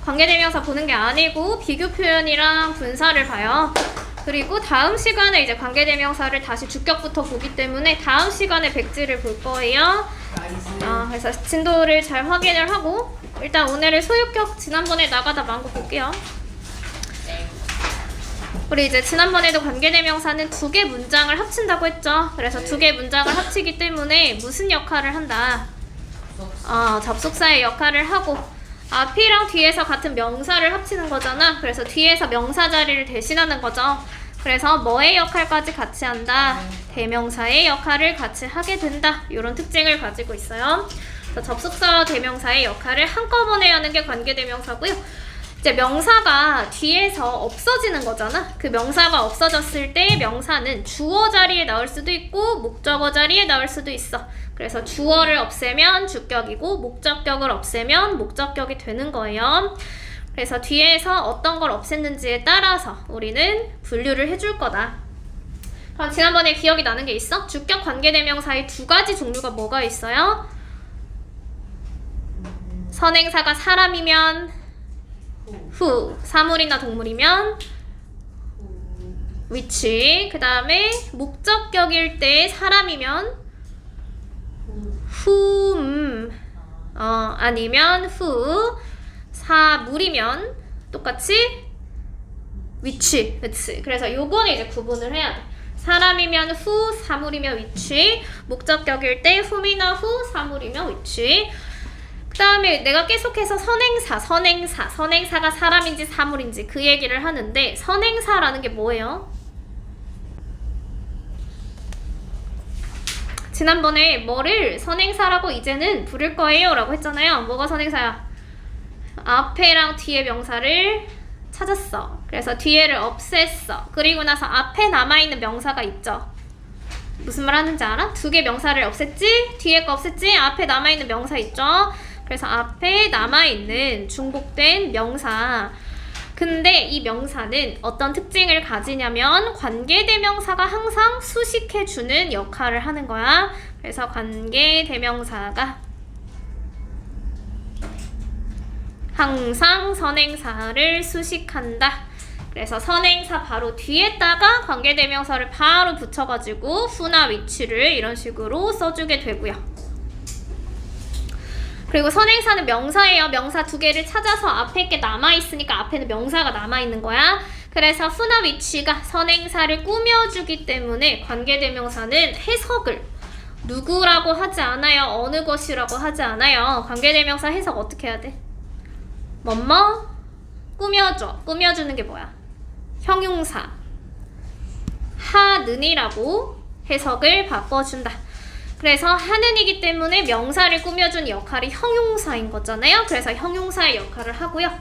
관계대명사 보는 게 아니고 비교 표현이랑 분사를 봐요. 그리고 다음 시간에 이제 관계대명사를 다시 주격부터 보기 때문에 다음 시간에 백지를 볼 거예요. 그래서 진도를 잘 확인을 하고 일단 오늘의 소유격 지난번에 나가다 만 거 볼게요. 우리 이제 지난번에도 관계대명사는 2개 문장을 합친다고 했죠. 그래서 2개 문장을 합치기 때문에 무슨 역할을 한다? 접속사의 역할을 하고 앞이랑 뒤에서 같은 명사를 합치는 거잖아. 그래서 뒤에서 명사 자리를 대신하는 거죠. 그래서 뭐의 역할까지 같이 한다? 대명사의 역할을 같이 하게 된다. 이런 특징을 가지고 있어요. 그래서 접속사와 대명사의 역할을 한꺼번에 하는 게 관계대명사고요. 이제 명사가 뒤에서 없어지는 거잖아. 그 명사가 없어졌을 때 명사는 주어 자리에 나올 수도 있고 목적어 자리에 나올 수도 있어. 그래서 주어를 없애면 주격이고 목적격을 없애면 목적격이 되는 거예요. 그래서 뒤에서 어떤 걸 없앴는지에 따라서 우리는 분류를 해줄 거다. 그럼 지난번에 기억이 나는 게 있어? 주격 관계대명사의 2가지 종류가 뭐가 있어요? 선행사가 사람이면 후, 사물이나 동물이면 which, 그 다음에 목적격일 때 사람이면 whom, 아니면 who, 사물이면 똑같이 which, 그치? 그래서 요거는 이제 구분을 해야 돼. 사람이면 who, 사물이면 which, 목적격일 때 whom이나 who, 사물이면 which. 그 다음에 내가 계속해서 선행사가 사람인지 사물인지 그 얘기를 하는데 선행사라는 게 뭐예요? 지난번에 뭐를 선행사라고 이제는 부를 거예요 라고 했잖아요. 뭐가 선행사야? 앞에랑 뒤에 명사를 찾았어. 그래서 뒤에를 없앴어. 그리고 나서 앞에 남아있는 명사가 있죠. 무슨 말 하는지 알아? 2개 명사를 없앴지? 뒤에 거 없앴지? 앞에 남아있는 명사 있죠? 그래서 앞에 남아있는 중복된 명사. 근데 이 명사는 어떤 특징을 가지냐면 관계대명사가 항상 수식해주는 역할을 하는 거야. 그래서 관계대명사가 항상 선행사를 수식한다. 그래서 선행사 바로 뒤에다가 관계대명사를 바로 붙여가지고 who나 which를 이런 식으로 써주게 되고요. 그리고 선행사는 명사예요. 명사 2개를 찾아서 앞에 게 남아있으니까 앞에는 명사가 남아있는 거야. 그래서 who나 which가 선행사를 꾸며주기 때문에 관계대명사는 해석을 누구라고 하지 않아요. 어느 것이라고 하지 않아요. 관계대명사 해석 어떻게 해야 돼? 뭐뭐 꾸며줘. 꾸며주는 게 뭐야? 형용사 하는이라고 해석을 바꿔준다. 그래서 하는이기 때문에 명사를 꾸며준 역할이 형용사인 거잖아요. 그래서 형용사의 역할을 하고요.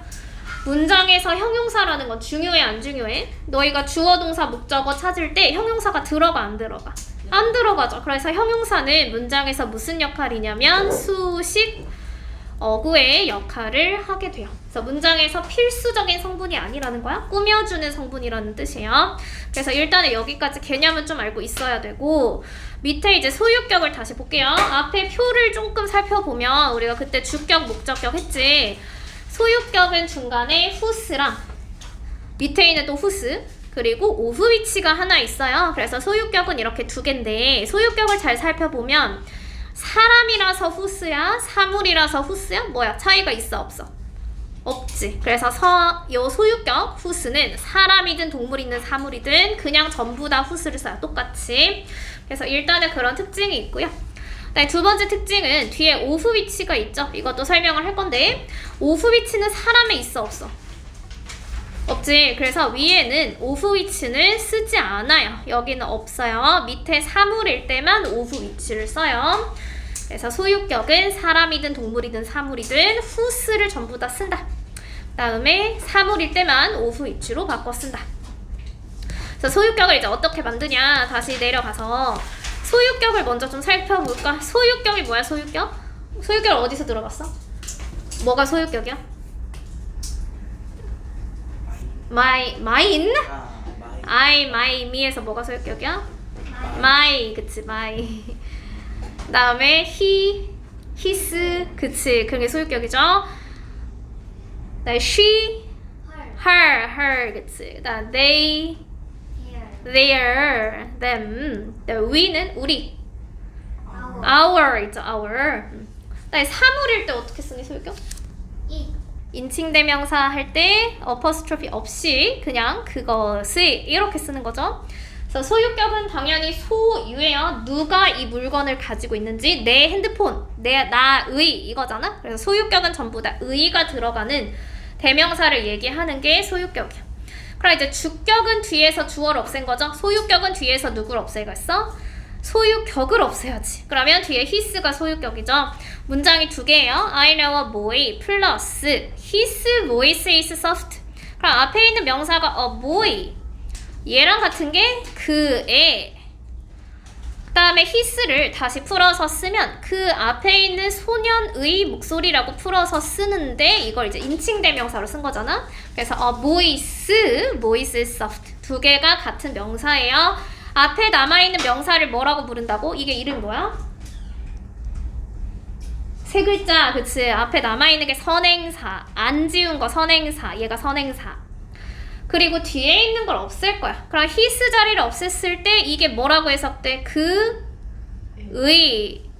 문장에서 형용사라는 건 중요해 안 중요해? 너희가 주어 동사 목적어 찾을 때 형용사가 들어가 안 들어가? 안 들어가죠. 그래서 형용사는 문장에서 무슨 역할이냐면 수식 어구의 역할을 하게 돼요. 그래서 문장에서 필수적인 성분이 아니라는 거야. 꾸며주는 성분이라는 뜻이에요. 그래서 일단은 여기까지 개념은 좀 알고 있어야 되고 밑에 이제 소유격을 다시 볼게요. 앞에 표를 조금 살펴보면 우리가 그때 주격, 목적격 했지. 소유격은 중간에 whose랑 밑에 있는 또 whose 그리고 of which가 하나 있어요. 그래서 소유격은 이렇게 2개인데 소유격을 잘 살펴보면 사람이라서 whose야? 사물이라서 whose야? 뭐야? 차이가 있어? 없어? 없지. 그래서 요 소유격 whose는 사람이든 동물이든 사물이든 그냥 전부 다 whose를 써요. 똑같이. 그래서 일단은 그런 특징이 있고요. 네, 2번째 특징은 뒤에 of which가 있죠. 이것도 설명을 할 건데 of which는 사람에 있어? 없어? 없지. 그래서 위에는 of which는 쓰지 않아요. 여기는 없어요. 밑에 사물일 때만 of which를 써요. 그래서 소유격은 사람이든 동물이든 사물이든 whose를 전부 다 쓴다. 다음에 사물일 때만 of which로 바꿔 쓴다. 그래서 소유격을 이제 어떻게 만드냐 다시 내려가서 소유격을 먼저 좀 살펴볼까? 소유격이 뭐야? 소유격? 소유격 어디서 들어봤어? 뭐가 소유격이야? mine? my, me에서 뭐가 소유격이야? my, 그치, my. 그 다음에 he, his, 그치, 그게 소유격이죠. 그 she, her, 그치. 그다음 they, their, them. we는 우리. our 있죠, our. 그다음에 사물일 때 어떻게 쓰니, 소유격? 인칭대명사 할 때 어퍼스트로피 없이 그냥 그것을 이렇게 쓰는 거죠. 그래서 소유격은 당연히 소유예요. 누가 이 물건을 가지고 있는지, 내 핸드폰, 나의 이거잖아. 그래서 소유격은 전부 다 의가 들어가는 대명사를 얘기하는 게 소유격이야. 그럼 이제 주격은 뒤에서 주어를 없앤 거죠. 소유격은 뒤에서 누구를 없애겠어? 소유격을 없애야지. 그러면 뒤에 his가 소유격이죠. 문장이 두 개예요. I know a boy 플러스 his voice is soft. 그럼 앞에 있는 명사가 a boy, 얘랑 같은 게 그애, 그 다음에 his를 다시 풀어서 쓰면 그 앞에 있는 소년의 목소리라고 풀어서 쓰는데 이걸 이제 인칭대명사로 쓴 거잖아. 그래서 voice is soft. 두 개가 같은 명사예요. 앞에 남아있는 명사를 뭐라고 부른다고? 이게 이름이 뭐야? 세 글자, 그치? 앞에 남아있는 게 선행사, 안 지운 거 선행사, 얘가 선행사. 그리고 뒤에 있는 걸 없앨 거야. 그럼 his 자리를 없앴을 때 이게 뭐라고 해석돼?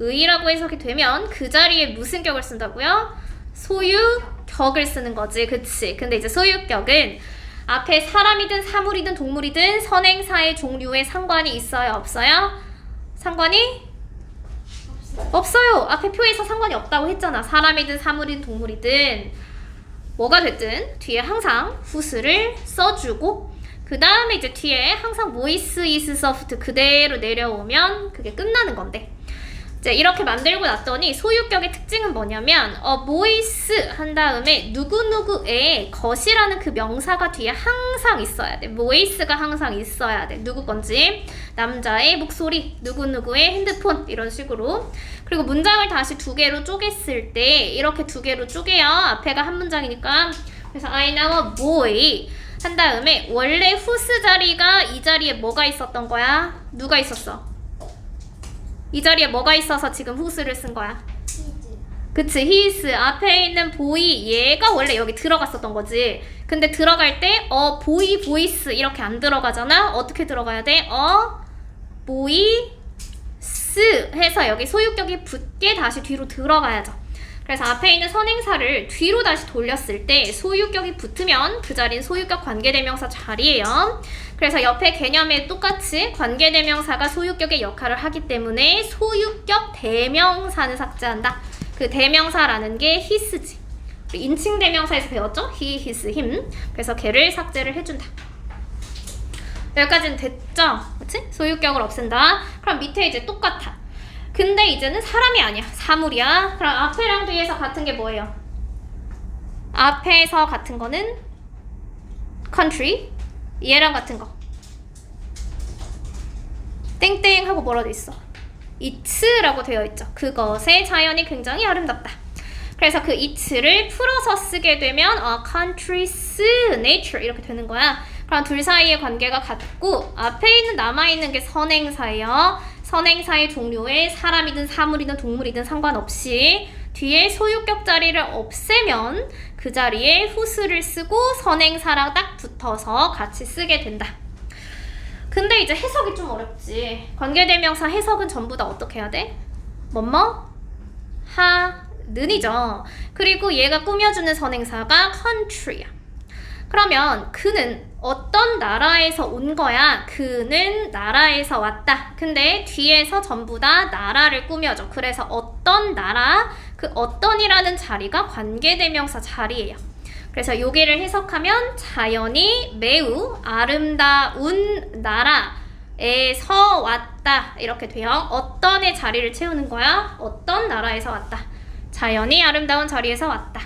의라고 해석이 되면 그 자리에 무슨 격을 쓴다고요? 소유격을 쓰는 거지, 그치? 근데 이제 소유격은 앞에 사람이든 사물이든 동물이든 선행사의 종류에 상관이 있어요, 없어요? 상관이? 없어요. 앞에 표에서 상관이 없다고 했잖아. 사람이든 사물이든 동물이든 뭐가 됐든 뒤에 항상 whose를 써주고 그 다음에 이제 뒤에 항상 voice is soft 그대로 내려오면 그게 끝나는 건데, 이제 이렇게 만들고 났더니 소유격의 특징은 뭐냐면 voice 한 다음에 누구누구의 것이라는 그 명사가 뒤에 항상 있어야 돼. voice가 항상 있어야 돼. 누구 건지, 남자의 목소리, 누구누구의 핸드폰, 이런 식으로. 그리고 문장을 다시 두 개로 쪼갰을 때 이렇게 두 개로 쪼개요. 앞에가 한 문장이니까. 그래서 I know a boy 한 다음에 원래 whose 자리가 이 자리에 뭐가 있었던 거야? 누가 있었어? 이 자리에 뭐가 있어서 지금 whose를 쓴 거야? 그치, his. 앞에 있는 boy, 얘가 원래 여기 들어갔었던 거지. 근데 들어갈 때 boy, voice 이렇게 안 들어가잖아. 어떻게 들어가야 돼? boy, 해서 여기 소유격이 붙게 다시 뒤로 들어가야죠. 그래서 앞에 있는 선행사를 뒤로 다시 돌렸을 때 소유격이 붙으면 그 자리는 소유격 관계대명사 자리예요. 그래서 옆에 개념에 똑같이 관계대명사가 소유격의 역할을 하기 때문에 소유격 대명사는 삭제한다. 그 대명사라는 게 his지. 인칭대명사에서 배웠죠? he, his, him. 그래서 걔를 삭제를 해준다. 여기까지는 됐죠? 그치? 소유격을 없앤다. 그럼 밑에 이제 똑같아. 근데 이제는 사람이 아니야. 사물이야. 그럼 앞에랑 뒤에서 같은 게 뭐예요? 앞에서 같은 거는 country. 얘랑 같은 거. 땡땡 하고 뭐라 돼 있어? it라고 되어 있죠. 그것의 자연이 굉장히 아름답다. 그래서 그 it를 풀어서 쓰게 되면 country's nature 이렇게 되는 거야. 그럼 둘 사이의 관계가 같고 앞에 있는 남아있는 게 선행사예요. 선행사의 종류에 사람이든 사물이든 동물이든 상관없이 뒤에 소유격 자리를 없애면 그 자리에 whose를 쓰고 선행사랑 딱 붙어서 같이 쓰게 된다. 근데 이제 해석이 좀 어렵지. 관계대명사 해석은 전부 다 어떻게 해야 돼? 뭐뭐? 하는이죠. 그리고 얘가 꾸며주는 선행사가 country야. 그러면 그는 어떤 나라에서 온 거야? 그는 나라에서 왔다. 근데 뒤에서 전부 다 나라를 꾸며줘. 그래서 어떤 나라, 그 어떤이라는 자리가 관계대명사 자리예요. 그래서 여기를 해석하면 자연이 매우 아름다운 나라에서 왔다. 이렇게 돼요. 어떤의 자리를 채우는 거야? 어떤 나라에서 왔다. 자연이 아름다운 자리에서 왔다.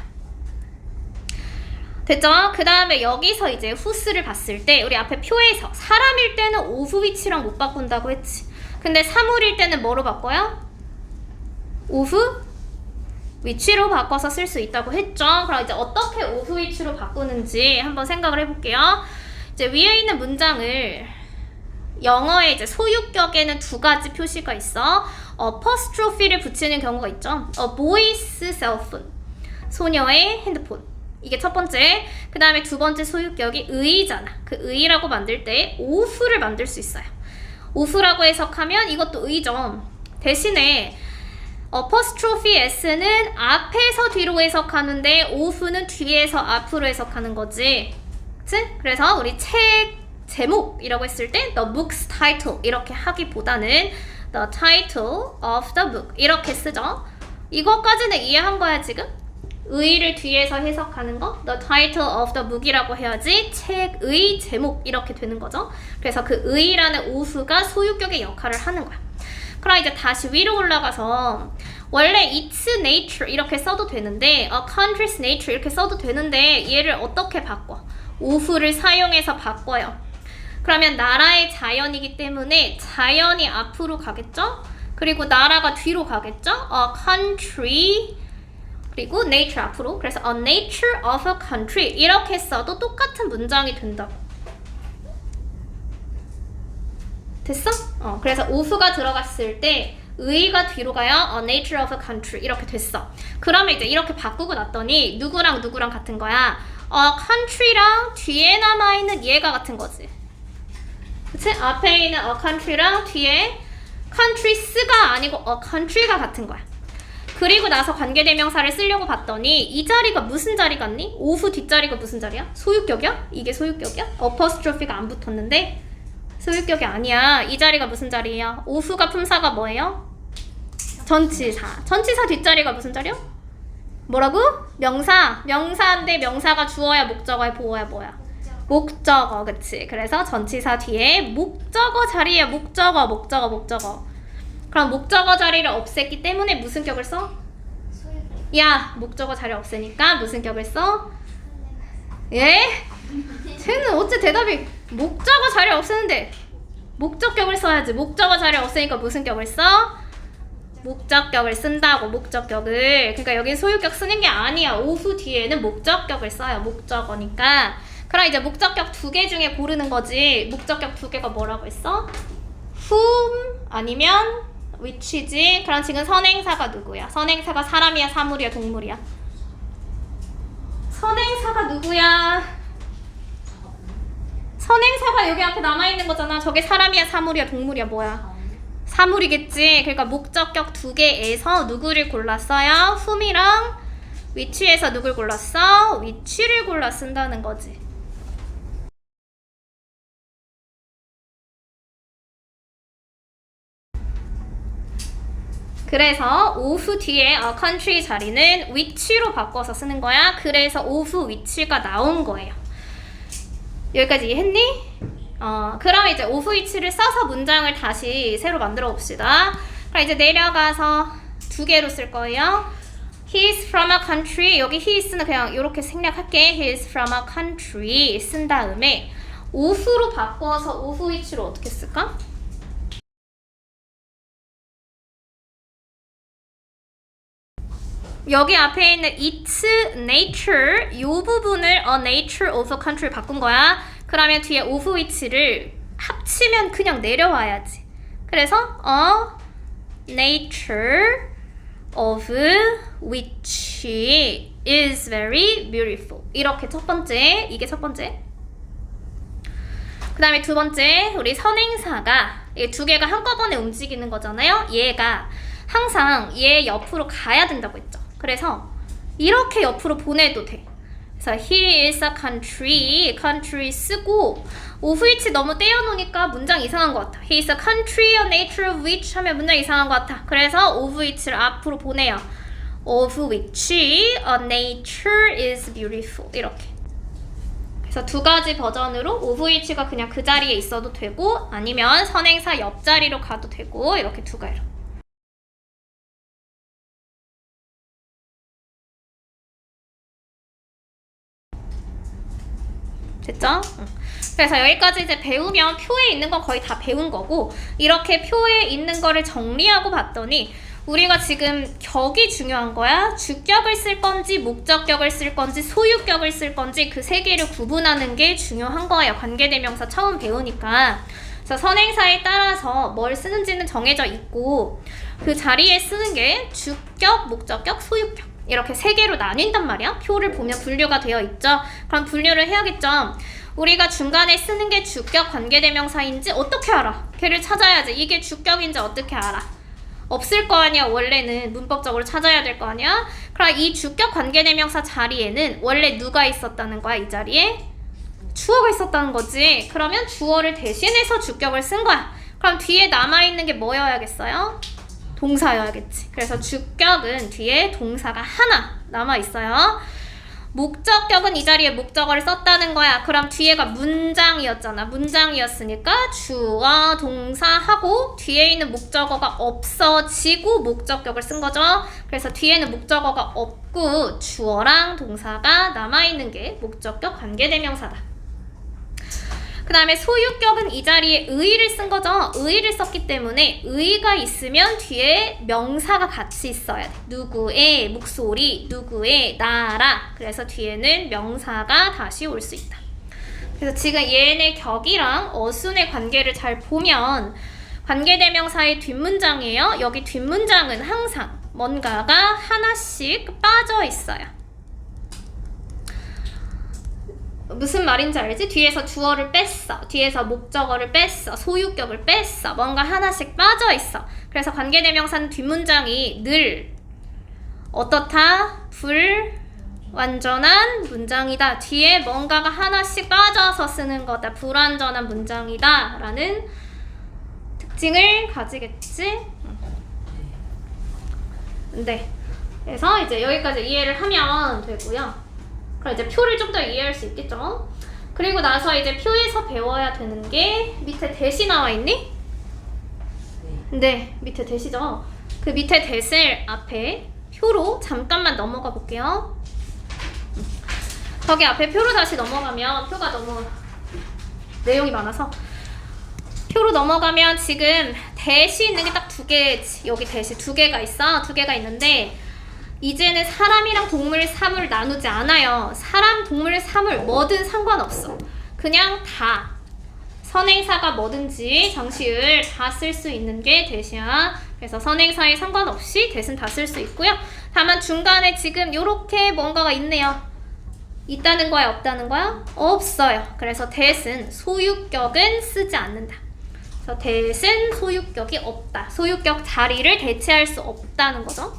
됐죠? 그 다음에 여기서 이제 whose를 봤을 때 우리 앞에 표에서 사람일 때는 of which랑 못 바꾼다고 했지. 근데 사물일 때는 뭐로 바꿔요? of which로 바꿔서 쓸 수 있다고 했죠. 그럼 이제 어떻게 of which로 바꾸는지 한번 생각을 해볼게요. 이제 위에 있는 문장을 영어의 이제 소유격에는 두 가지 표시가 있어. apostrophe를 붙이는 경우가 있죠. A boy's cell phone. 소녀의 핸드폰. 이게 첫 번째. 그 다음에 두 번째 소유격이 의잖아. 그 의라고 만들 때 of를 만들 수 있어요. of라고 해석하면 이것도 의죠. 대신에 apostrophe s는 앞에서 뒤로 해석하는데 of는 뒤에서 앞으로 해석하는 거지. 그치? 그래서 우리 책 제목이라고 했을 때 the book's title 이렇게 하기보다는 the title of the book 이렇게 쓰죠. 이것까지는 이해한 거야 지금? 의를 뒤에서 해석하는 거 the title of the book이라고 해야지 책의 제목 이렇게 되는 거죠. 그래서 그 의라는 of가 소유격의 역할을 하는 거야. 그럼 이제 다시 위로 올라가서 원래 its nature 이렇게 써도 되는데 a country's nature 이렇게 써도 되는데 얘를 어떻게 바꿔? of를 사용해서 바꿔요. 그러면 나라의 자연이기 때문에 자연이 앞으로 가겠죠? 그리고 나라가 뒤로 가겠죠? a country 그리고 nature 앞으로. 그래서 a nature of a country 이렇게 써도 똑같은 문장이 된다고. 됐어? 그래서 of가 들어갔을 때 의가 뒤로 가요. a nature of a country 이렇게 됐어. 그러면 이제 이렇게 바꾸고 났더니 누구랑 누구랑 같은 거야? country랑 뒤에 남아있는 얘가 같은 거지. 그치? 앞에 있는 a country랑 뒤에 countries가 아니고 a country가 같은 거야. 그리고 나서 관계대명사를 쓰려고 봤더니 이 자리가 무슨 자리 같니? of 뒷자리가 무슨 자리야? 소유격이야? 이게 소유격이야? apostrophe가 안 붙었는데 소유격이 아니야. 이 자리가 무슨 자리야? of가 품사가 뭐예요? 전치사. 전치사 뒷자리가 무슨 자리야? 뭐라고? 명사. 명사인데 명사가 주어야 목적어야 보어야 뭐야? 목적어. 그치? 그래서 전치사 뒤에 목적어 자리에 목적어. 그럼 목적어 자리를 없앴기 때문에 무슨 격을 써? 야, 목적어 자리 없으니까 무슨 격을 써? 예? 쟤는 어째 대답이 목적어 자리 없애는데 목적격을 써야지. 목적어 자리 없으니까 무슨 격을 써? 목적격을 쓴다고. 목적격을. 그러니까 여기 소유격 쓰는 게 아니야. of 뒤에는 목적격을 써요. 목적어니까. 그럼 이제 목적격 두 개 중에 고르는 거지. 목적격 두 개가 뭐라고 했어? whom 아니면 which이지. 그럼 지금 선행사가 누구야? 선행사가 사람이야, 사물이야, 동물이야? 선행사가 누구야? 선행사가 여기 앞에 남아있는 거잖아. 저게 사람이야, 사물이야, 동물이야, 뭐야? 사물이겠지. 그러니까 목적격 두 개에서 누구를 골랐어요? whom이랑 which에서 누굴 골랐어? which를 골라 쓴다는 거지. 그래서 of 뒤에 a country 자리는 which로 바꿔서 쓰는 거야. 그래서 of which가 나온 거예요. 여기까지 이해했니? 그럼 이제 of which를 써서 문장을 다시 새로 만들어 봅시다. 그럼 이제 내려가서 두 개로 쓸 거예요. He is from a country. 여기 he is는 그냥 이렇게 생략할게. He is from a country 쓴 다음에 of로 바꿔서 of which로 어떻게 쓸까? 여기 앞에 있는 its nature 이 부분을 a nature of a country 바꾼 거야. 그러면 뒤에 of which를 합치면 그냥 내려와야지. 그래서 a nature of which is very beautiful. 이렇게 첫 번째, 이게 첫 번째. 그 다음에 두 번째, 우리 선행사가 이 두 개가 한꺼번에 움직이는 거잖아요. 얘가 항상 얘 옆으로 가야 된다고 했죠. 그래서 이렇게 옆으로 보내도 돼. 그래서 he is a country 쓰고 of which 너무 떼어놓으니까 문장 이상한 것 같아. he is a country, a nature of which 하면 문장 이상한 것 같아. 그래서 of which를 앞으로 보내요. of which a nature is beautiful 이렇게. 그래서 두 가지 버전으로 of which가 그냥 그 자리에 있어도 되고 아니면 선행사 옆자리로 가도 되고 이렇게 두 가지로. 됐죠? 그래서 여기까지 이제 배우면 표에 있는 건 거의 다 배운 거고 이렇게 표에 있는 거를 정리하고 봤더니 우리가 지금 격이 중요한 거야. 주격을 쓸 건지 목적격을 쓸 건지 소유격을 쓸 건지 그 세 개를 구분하는 게 중요한 거예요. 관계대명사 처음 배우니까. 그래서 선행사에 따라서 뭘 쓰는지는 정해져 있고 그 자리에 쓰는 게 주격, 목적격, 소유격 이렇게 세 개로 나뉜단 말이야. 표를 보면 분류가 되어 있죠. 그럼 분류를 해야겠죠. 우리가 중간에 쓰는 게 주격 관계대명사인지 어떻게 알아? 걔를 찾아야지. 이게 주격인지 어떻게 알아? 없을 거 아니야. 원래는 문법적으로 찾아야 될 거 아니야. 그럼 이 주격 관계대명사 자리에는 원래 누가 있었다는 거야? 이 자리에 주어가 있었다는 거지. 그러면 주어를 대신해서 주격을 쓴 거야. 그럼 뒤에 남아있는 게 뭐여야겠어요? 동사여야겠지. 그래서 주격은 뒤에 동사가 하나 남아있어요. 목적격은 이 자리에 목적어를 썼다는 거야. 그럼 뒤에가 문장이었잖아. 문장이었으니까 주어, 동사 하고 뒤에 있는 목적어가 없어지고 목적격을 쓴 거죠. 그래서 뒤에는 목적어가 없고 주어랑 동사가 남아있는 게 목적격 관계대명사다. 그 다음에 소유격은 이 자리에 의를 쓴 거죠. 의를 썼기 때문에 의가 있으면 뒤에 명사가 같이 있어야 돼. 누구의 목소리, 누구의 나라. 그래서 뒤에는 명사가 다시 올 수 있다. 그래서 지금 얘네 격이랑 어순의 관계를 잘 보면 관계대명사의 뒷문장이에요. 여기 뒷문장은 항상 뭔가가 하나씩 빠져 있어요. 무슨 말인지 알지? 뒤에서 주어를 뺐어. 뒤에서 목적어를 뺐어. 소유격을 뺐어. 뭔가 하나씩 빠져있어. 그래서 관계대명사는 뒷문장이 늘 어떻다? 불완전한 문장이다. 뒤에 뭔가가 하나씩 빠져서 쓰는 거다. 불완전한 문장이다. 라는 특징을 가지겠지? 네. 그래서 이제 여기까지 이해를 하면 되고요. 그럼 이제 표를 좀 더 이해할 수 있겠죠? 그리고 나서 이제 표에서 배워야 되는 게 밑에 대시 나와 있니? 네, 밑에 대시죠? 그 밑에 대시를 앞에 표로 잠깐만 넘어가 볼게요. 거기 앞에 표로 다시 넘어가면 표가 너무 내용이 많아서 표로 넘어가면 지금 대시 있는 게 딱 두 개지. 여기 대시 두 개가 있어. 두 개가 있는데 이제는 사람이랑 동물, 사물 나누지 않아요. 사람, 동물, 사물 뭐든 상관없어. 그냥 다. 선행사가 뭐든지 장시을 다 쓸 수 있는 게 대시야. 그래서 선행사에 상관없이 대신 다 쓸 수 있고요. 다만 중간에 지금 요렇게 뭔가가 있네요. 있다는 거야, 없다는 거야? 없어요. 그래서 대신 소유격은 쓰지 않는다. 그래서 대신 소유격이 없다. 소유격 자리를 대체할 수 없다는 거죠.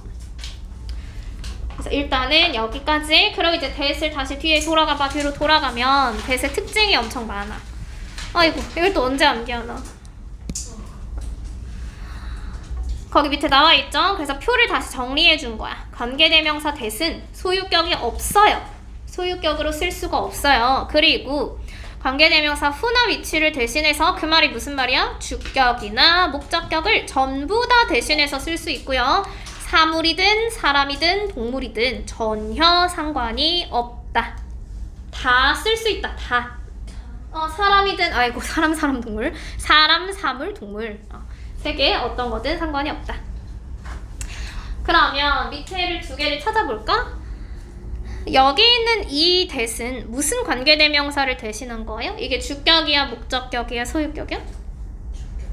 그래서 일단은 여기까지. 그럼 이제 대시를 다시 뒤에 돌아가봐. 뒤로 돌아가면 대시의 특징이 엄청 많아. 아이고, 이걸 또 언제 암기하나. 거기 밑에 나와 있죠? 그래서 표를 다시 정리해 준 거야. 관계대명사 대신 소유격이 없어요. 소유격으로 쓸 수가 없어요. 그리고 관계대명사 후나 위치를 대신해서 그 말이 무슨 말이야? 주격이나 목적격을 전부 다 대신해서 쓸 수 있고요. 사물이든 사람이든 동물이든 전혀 상관이 없다. 다 쓸 수 있다. 다. 사람이든 아이고 사람 동물. 사람, 사물, 동물. 세 개 어떤 거든 상관이 없다. 그러면 밑에를 두 개를 찾아볼까? 여기 있는 이 대신 무슨 관계대명사를 대신한 거예요? 이게 주격이야, 목적격이야, 소유격이야?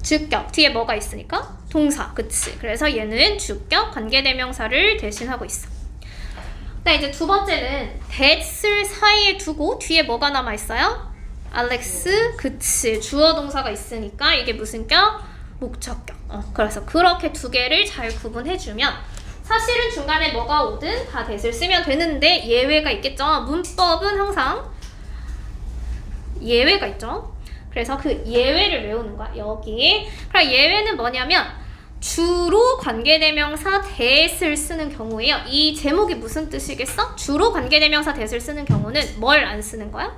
주격. 뒤에 뭐가 있으니까? 동사. 그치. 그래서 얘는 주격 관계대명사를 대신하고 있어. 네, 이제 두 번째는 that을 사이에 두고 뒤에 뭐가 남아있어요? Alex. 그치. 주어 동사가 있으니까 이게 무슨 격? 목적격. 그래서 그렇게 두 개를 잘 구분해주면 사실은 중간에 뭐가 오든 다 that을 쓰면 되는데 예외가 있겠죠. 문법은 항상 예외가 있죠. 그래서 그 예외를 외우는 거야. 여기. 그럼 예외는 뭐냐면 주로 관계대명사 that을 쓰는 경우에요. 이 제목이 무슨 뜻이겠어? 주로 관계대명사 that을 쓰는 경우는 뭘 안 쓰는 거야?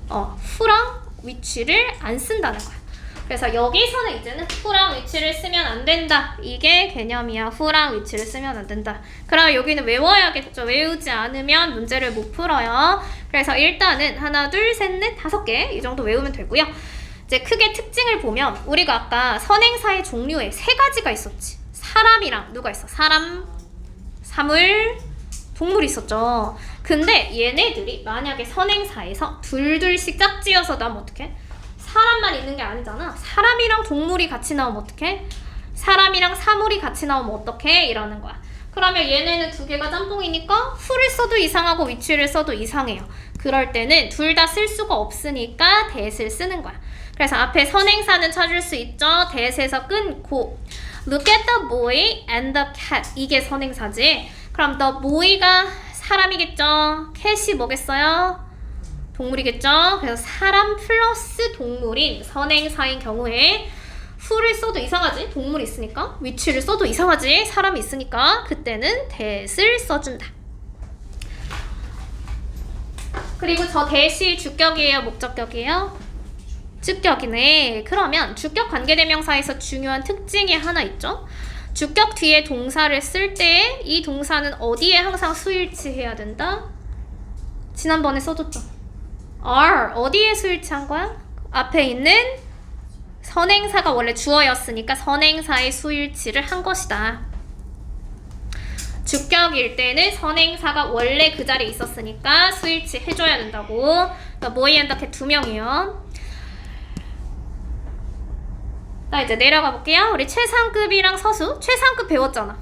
who랑 which를 안 쓴다는 거야. 그래서 여기서는 이제는 who랑 which를 쓰면 안 된다. 이게 개념이야. who랑 which를 쓰면 안 된다. 그럼 여기는 외워야겠죠. 외우지 않으면 문제를 못 풀어요. 그래서 일단은 하나, 둘, 셋, 넷, 다섯 개 이 정도 외우면 되고요. 이제 크게 특징을 보면 우리가 아까 선행사의 종류에 세 가지가 있었지. 사람이랑 누가 있어? 사람, 사물, 동물이 있었죠. 근데 얘네들이 만약에 선행사에서 둘둘씩 짝지어서 나오면 어떡해? 사람만 있는 게 아니잖아. 사람이랑 동물이 같이 나오면 어떡해? 사람이랑 사물이 같이 나오면 어떡해? 이러는 거야. 그러면 얘네는 두 개가 짬뽕이니까 who를 써도 이상하고 which를 써도 이상해요. 그럴 때는 둘 다 쓸 수가 없으니까 that을 쓰는 거야. 그래서 앞에 선행사는 찾을 수 있죠. that에서 끊고 look at the boy and the cat. 이게 선행사지. 그럼 the boy가 사람이겠죠. cat이 뭐겠어요? 동물이겠죠. 그래서 사람 플러스 동물인 선행사인 경우에 who를 써도 이상하지. 동물이 있으니까. which를 써도 이상하지. 사람이 있으니까. 그때는 that을 써준다. 그리고 저 that이 주격이에요, 목적격이에요? 주격이네. 그러면 주격 관계대명사에서 중요한 특징이 하나 있죠. 주격 뒤에 동사를 쓸 때 이 동사는 어디에 항상 수일치해야 된다? 지난번에 써줬죠. are 어디에 수일치한 거야? 앞에 있는 선행사가 원래 주어였으니까 선행사의 수일치를 한 것이다. 주격일 때는 선행사가 원래 그 자리에 있었으니까 수일치 해줘야 된다고. 그러니까 boy and cat 두 명이요. 나 이제 내려가 볼게요. 우리 최상급이랑 서수. 최상급 배웠잖아.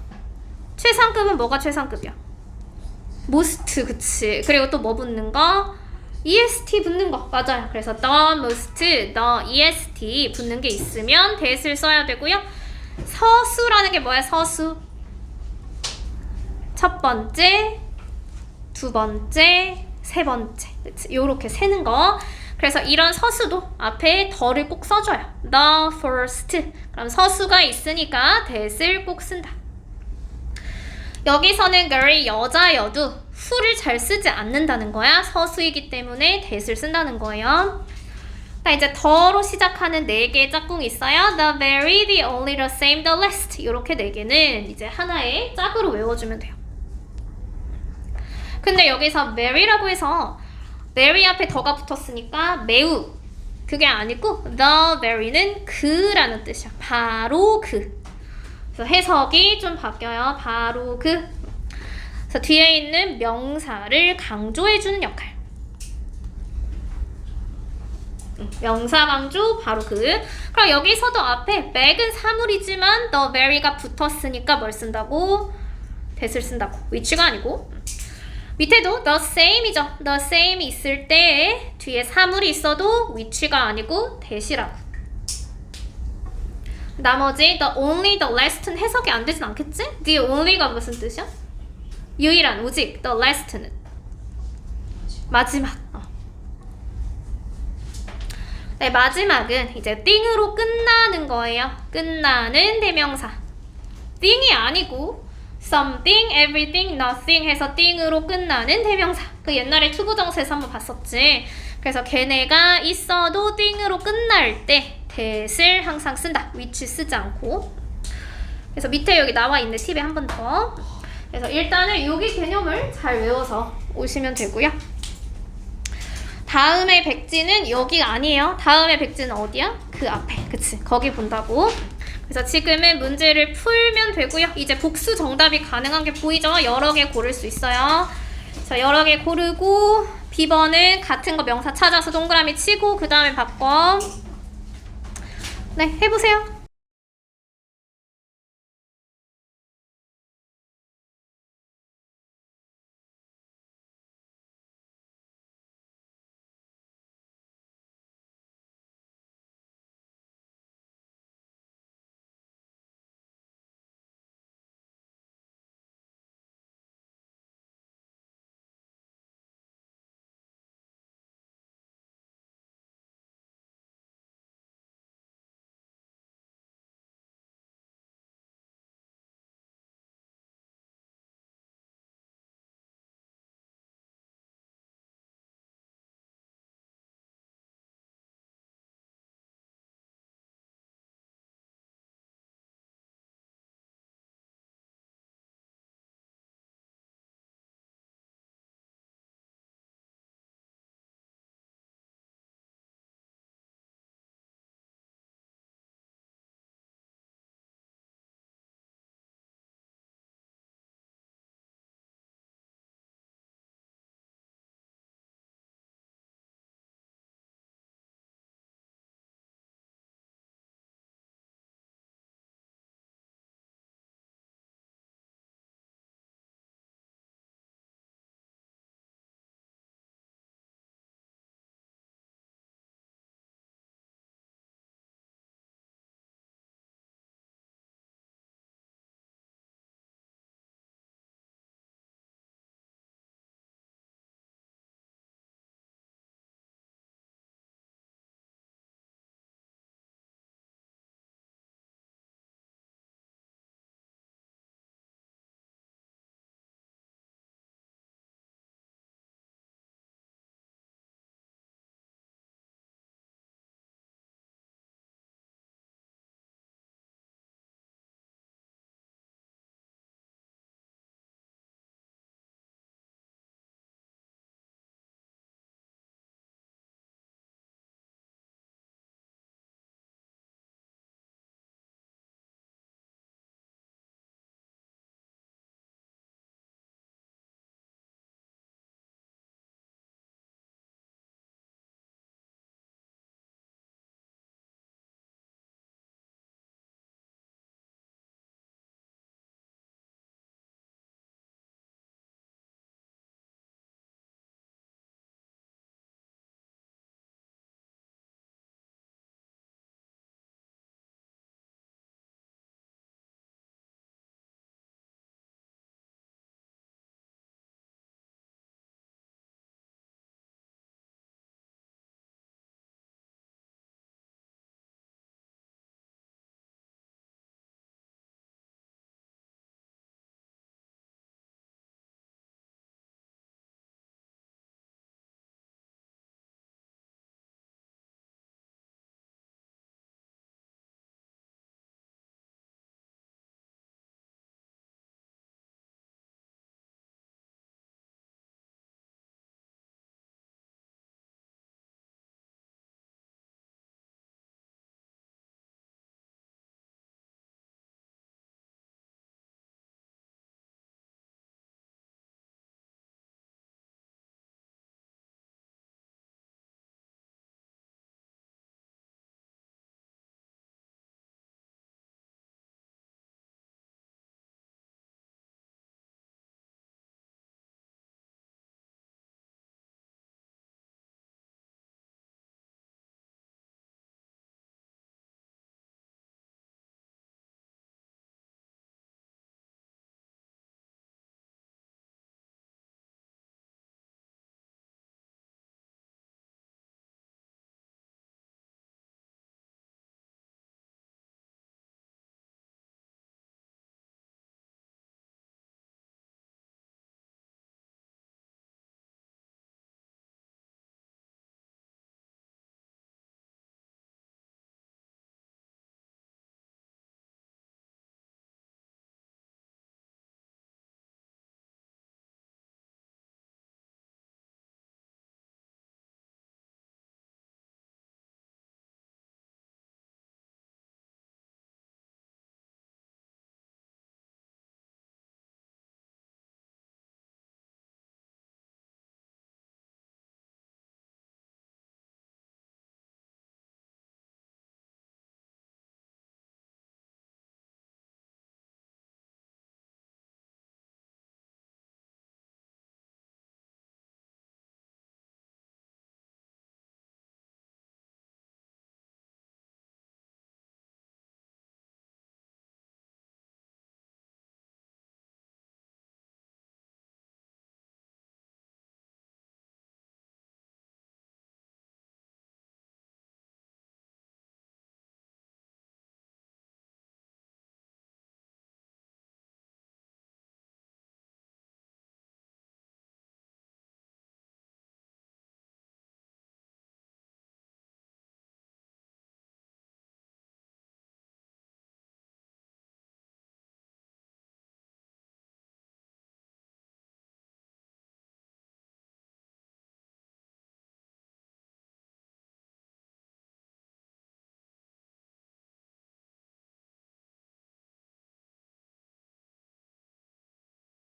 최상급은 뭐가 최상급이야? most, 그치. 그리고 또 뭐 붙는 거? est 붙는 거. 맞아요. 그래서 the most, the est 붙는 게 있으면 that을 써야 되고요. 서수라는 게 뭐야? 서수. 첫 번째, 두 번째, 세 번째. 그치? 요렇게 세는 거. 그래서 이런 서수도 앞에 the를 꼭 써줘요. the first. 그럼 서수가 있으니까 that을 꼭 쓴다. 여기서는 girl이 여자여도 who를 잘 쓰지 않는다는 거야. 서수이기 때문에 that을 쓴다는 거예요. 자, 이제 the로 시작하는 4개의 짝꿍이 있어요. the very, the only, the same, the least. 이렇게 4개는 이제 하나의 짝으로 외워주면 돼요. 근데 여기서 very라고 해서 very 앞에 더가 붙었으니까 매우 그게 아니고 the very는 그라는 뜻이야. 바로 그. 그래서 해석이 좀 바뀌어요. 바로 그. 그래서 뒤에 있는 명사를 강조해주는 역할. 명사 강조 바로 그. 그럼 여기서도 앞에 맥은 사물이지만 the very가 붙었으니까 뭘 쓴다고? that을 쓴다고. which가 아니고. 밑에도 the same이죠. the same 있을 때 뒤에 사물이 있어도 which가 아니고 that이라고. 나머지 the only, the last는 해석이 안 되진 않겠지? the only가 무슨 뜻이야? 유일한, 오직. the last는 마지막. 네, 마지막은 이제 thing으로 끝나는 거예요. 끝나는 대명사. thing이 아니고 something, everything, nothing 해서 thing으로 끝나는 대명사. 그 옛날에 투부정사에서 한번 봤었지. 그래서 걔네가 있어도 thing으로 끝날 때 that을 항상 쓴다. which 쓰지 않고. 그래서 밑에 여기 나와 있는 팁에 한 번 더. 그래서 일단은 여기 개념을 잘 외워서 오시면 되고요. 다음의 백지는 여기가 아니에요. 다음의 백지는 어디야? 그 앞에. 그치? 거기 본다고. 그래서 지금은 문제를 풀면 되고요. 이제 복수 정답이 가능한 게 보이죠? 여러 개 고를 수 있어요. 자, 여러 개 고르고 B번은 같은 거 명사 찾아서 동그라미 치고 그 다음에 바꿔. 네, 해보세요.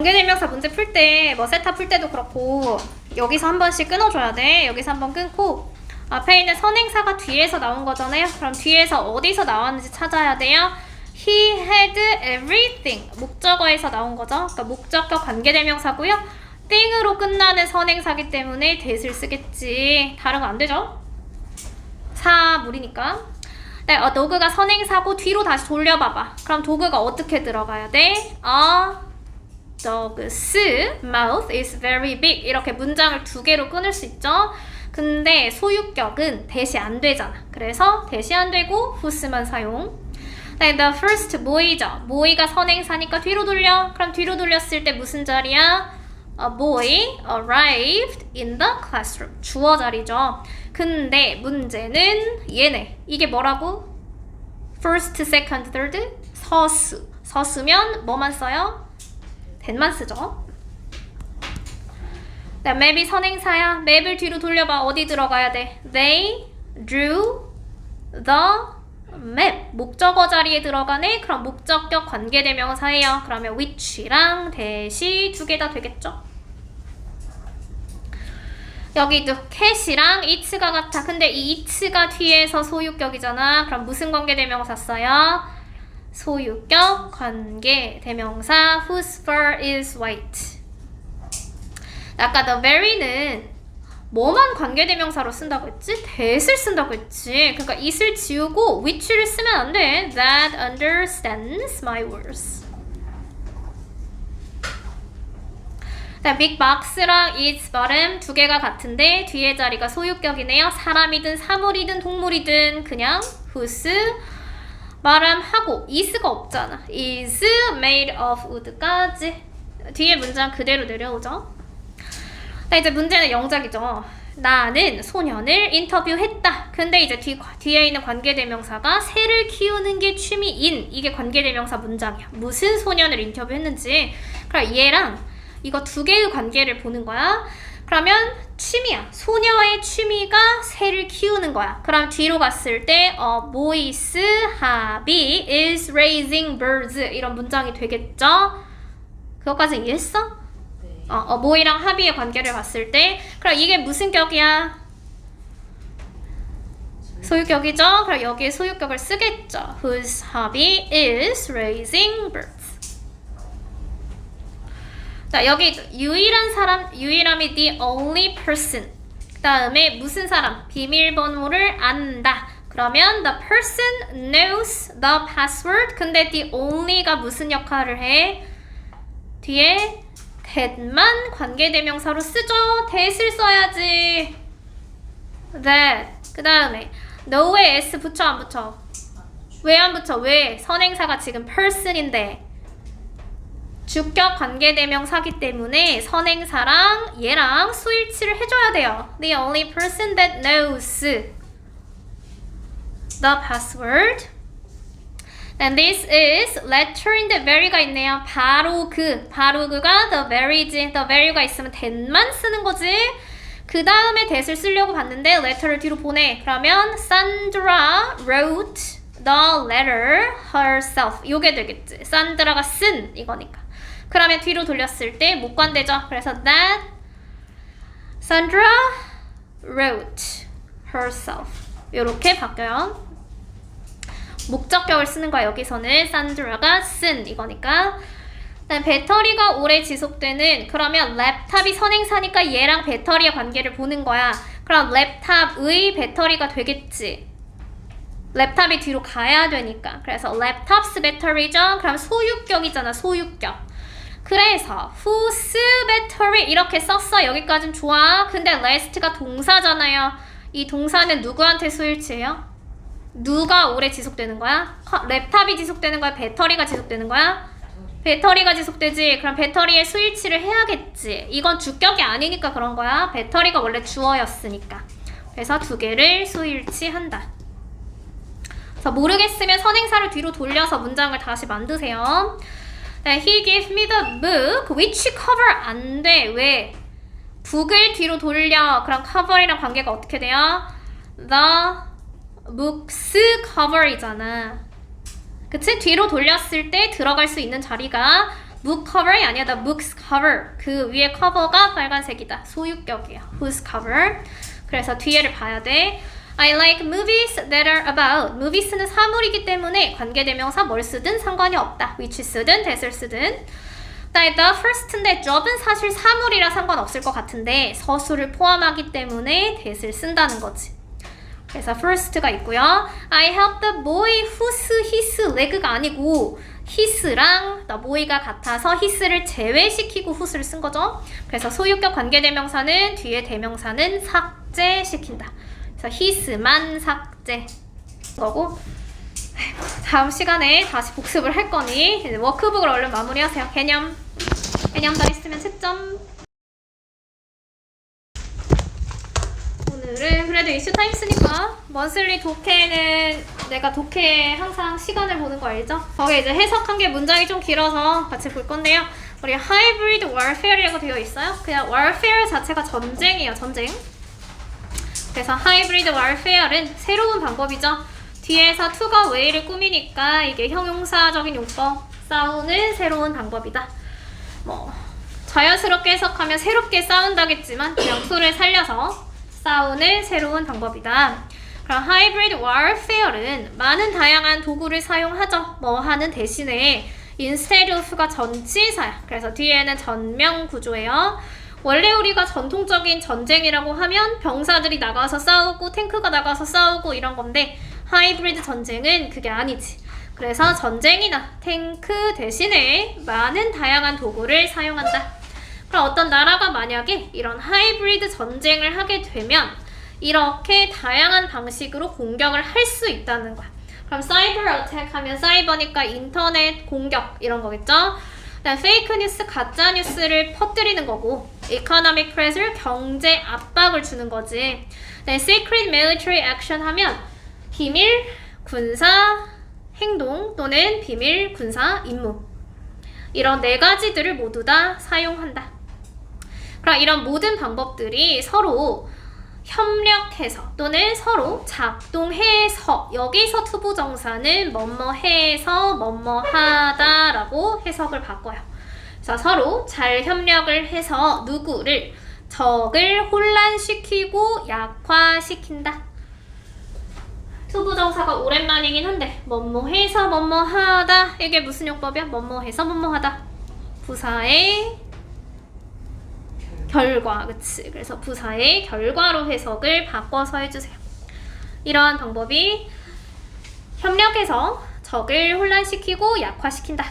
관계대명사 문제 풀 때, 뭐 세타 풀 때도 그렇고 여기서 한 번씩 끊어줘야 돼. 여기서 한 번 끊고 앞에 있는 선행사가 뒤에서 나온 거잖아요. 그럼 뒤에서 어디서 나왔는지 찾아야 돼요. He had everything. 목적어에서 나온 거죠. 그러니까 목적격 관계대명사고요. thing으로 끝나는 선행사기 때문에 that을 쓰겠지. 다른 거 안 되죠? 사물이니까. 네, 도그가 선행사고 뒤로 다시 돌려봐봐. 그럼 도그가 어떻게 들어가야 돼? Dog's mouth is very big. 이렇게 문장을 두 개로 끊을 수 있죠. 근데 소유격은 that이 안 되잖아. 그래서 that이 안 되고 whose만 사용. 네, the first boy죠. boy가 선행사니까 뒤로 돌려. 그럼 뒤로 돌렸을 때 무슨 자리야? A boy arrived in the classroom. 주어 자리죠. 근데 문제는 얘네. 이게 뭐라고? first, second, third? 서수. 서수면 뭐만 써요? that만 쓰죠. 네, 맵이 선행사야. 맵을 뒤로 돌려봐. 어디 들어가야 돼? They drew the map. 목적어 자리에 들어가네. 그럼 목적격 관계대명사예요. 그러면 which랑 that이 두 개 다 되겠죠. 여기도 cat이랑 it가 같아. 근데 이 it가 뒤에서 소유격이잖아. 그럼 무슨 관계대명사 써요? 소유격 관계대명사 whose fur is white. 아까 the very는 뭐만 관계대명사로 쓴다고 했지? that을 쓴다고 했지. 그러니까 it을 지우고 which를 쓰면 안 돼. That understands my words. big box랑 its bottom 두 개가 같은데 뒤에 자리가 소유격이네요. 사람이든 사물이든 동물이든 그냥 whose 말함하고 is가 없잖아. is made of wood까지 뒤에 문장 그대로 내려오죠. 이제 문제는 영작이죠. 나는 소년을 인터뷰했다. 근데 이제 뒤에 있는 관계대명사가 새를 키우는 게 취미인. 이게 관계대명사 문장이야. 무슨 소년을 인터뷰했는지. 그럼 얘랑 이거 두 개의 관계를 보는 거야. 그러면 취미야. 소녀의 취미가 새를 키우는 거야. 그럼 뒤로 갔을 때 boy's hobby is raising birds 이런 문장이 되겠죠? 그것까지 이해했어? 네. boy랑 hobby의 관계를 봤을 때 그럼 이게 무슨 격이야? 소유격이죠? 그럼 여기에 소유격을 쓰겠죠. Whose hobby is raising birds. 자, 여기 유일한 사람, 유일함이 the only person. 그 다음에 무슨 사람? 비밀번호를 안다. 그러면 the person knows the password. 근데 the only가 무슨 역할을 해? 뒤에 that만 관계대명사로 쓰죠. that을 써야지. that. 그 다음에 no에 s 붙여 안 붙여? 왜 안 붙여? 왜? 선행사가 지금 person인데 주격 관계대명사기 때문에 선행사랑 얘랑 수일치를 해줘야 돼요. The only person that knows the password. And this is letter인데 very가 있네요. 바로 그가 the very지. the very가 있으면 that만 쓰는 거지. 그 다음에 that을 쓰려고 봤는데 letter를 뒤로 보내. 그러면 Sandra wrote the letter herself. 요게 되겠지. 산드라가 쓴 이거니까. 그러면 뒤로 돌렸을 때 못 관대죠. 그래서 that Sandra wrote herself. 이렇게 바뀌어요. 목적격을 쓰는 거야. 여기서는 Sandra가 쓴 이거니까. 배터리가 오래 지속되는 그러면 랩탑이 선행사니까 얘랑 배터리의 관계를 보는 거야. 그럼 랩탑의 배터리가 되겠지. 랩탑이 뒤로 가야 되니까. 그래서 랩탑's battery죠. 그럼 소유격이잖아. 소유격. 그래서 whose battery 이렇게 썼어. 여기까진 좋아. 근데 last가 동사잖아요. 이 동사는 누구한테 수일치예요? 누가 오래 지속되는 거야? 랩탑이 지속되는 거야? 배터리가 지속되는 거야? 배터리가 지속되지. 그럼 배터리에 수일치를 해야겠지. 이건 주격이 아니니까 그런 거야. 배터리가 원래 주어였으니까. 그래서 두 개를 수일치한다. 그래서 모르겠으면 선행사를 뒤로 돌려서 문장을 다시 만드세요. He gave me the book which cover 안 돼. 왜? book을 뒤로 돌려. 그럼 cover이랑 관계가 어떻게 돼요? The book's cover이잖아. 그치? 뒤로 돌렸을 때 들어갈 수 있는 자리가 book cover이 아니야. the book's cover. 그 위에 커버가 빨간색이다. 소유격이에요. whose cover. 그래서 뒤에를 봐야 돼. I like movies that are about. movies는 사물이기 때문에 관계대명사 뭘 쓰든 상관이 없다. which 쓰든 that을 쓰든. 그다음에 the first인데 job은 사실 사물이라 상관없을 것 같은데 서술을 포함하기 때문에 that을 쓴다는 거지. 그래서 first가 있고요. I helped the boy whose his leg가 아니고 his랑 the boy가 같아서 his를 제외시키고 whose를 쓴 거죠. 그래서 소유격 관계대명사는 뒤에 대명사는 삭제시킨다. 그래서 his만 삭제 거고. 다음 시간에 다시 복습을 할 거니 이제 워크북을 얼른 마무리하세요. 개념 다 있으면 채점. 오늘은 그래도 이슈 타임스니까 먼슬리 독해는 내가 독해 항상 시간을 보는 거 알죠? 거기에 이제 해석한 게 문장이 좀 길어서 같이 볼 건데요. 우리 hybrid warfare이라고 되어 있어요. 그냥 warfare 자체가 전쟁이에요. 전쟁. 그래서 hybrid warfare는 새로운 방법이죠. 뒤에서 to가 way를 꾸미니까 이게 형용사적인 용법. 싸우는 새로운 방법이다. 뭐 자연스럽게 해석하면 새롭게 싸운다겠지만 그냥 to를 살려서 싸우는 새로운 방법이다. 그럼 hybrid warfare는 많은 다양한 도구를 사용하죠. 뭐 하는 대신에 instead of가 전치사야. 그래서 뒤에는 전명 구조예요. 원래 우리가 전통적인 전쟁이라고 하면 병사들이 나가서 싸우고 탱크가 나가서 싸우고 이런 건데 하이브리드 전쟁은 그게 아니지. 그래서 전쟁이나 탱크 대신에 많은 다양한 도구를 사용한다. 그럼 어떤 나라가 만약에 이런 하이브리드 전쟁을 하게 되면 이렇게 다양한 방식으로 공격을 할 수 있다는 거야. 그럼 사이버 어택 하면 사이버니까 인터넷 공격 이런 거겠죠? 페이크 뉴스, 가짜 뉴스를 퍼뜨리는 거고 economic pressure, 경제 압박을 주는 거지. secret military action 하면 비밀 군사 행동 또는 비밀 군사 임무. 이런 네 가지들을 모두 다 사용한다. 그럼 이런 모든 방법들이 서로 협력해서 또는 서로 작동해서 여기서 투부정사는 뭐뭐해서 뭐뭐하다라고 해석을 바꿔요. 그래서 서로 잘 협력을 해서 누구를 적을 혼란시키고 약화시킨다. 투부정사가 오랜만이긴 한데 뭐뭐해서 뭐뭐하다 이게 무슨 용법이야? 뭐뭐해서 뭐뭐하다. 부사의 결과, 그치? 그래서 부사의 결과로 해석을 바꿔서 해주세요. 이러한 방법이 협력해서 적을 혼란시키고 약화시킨다.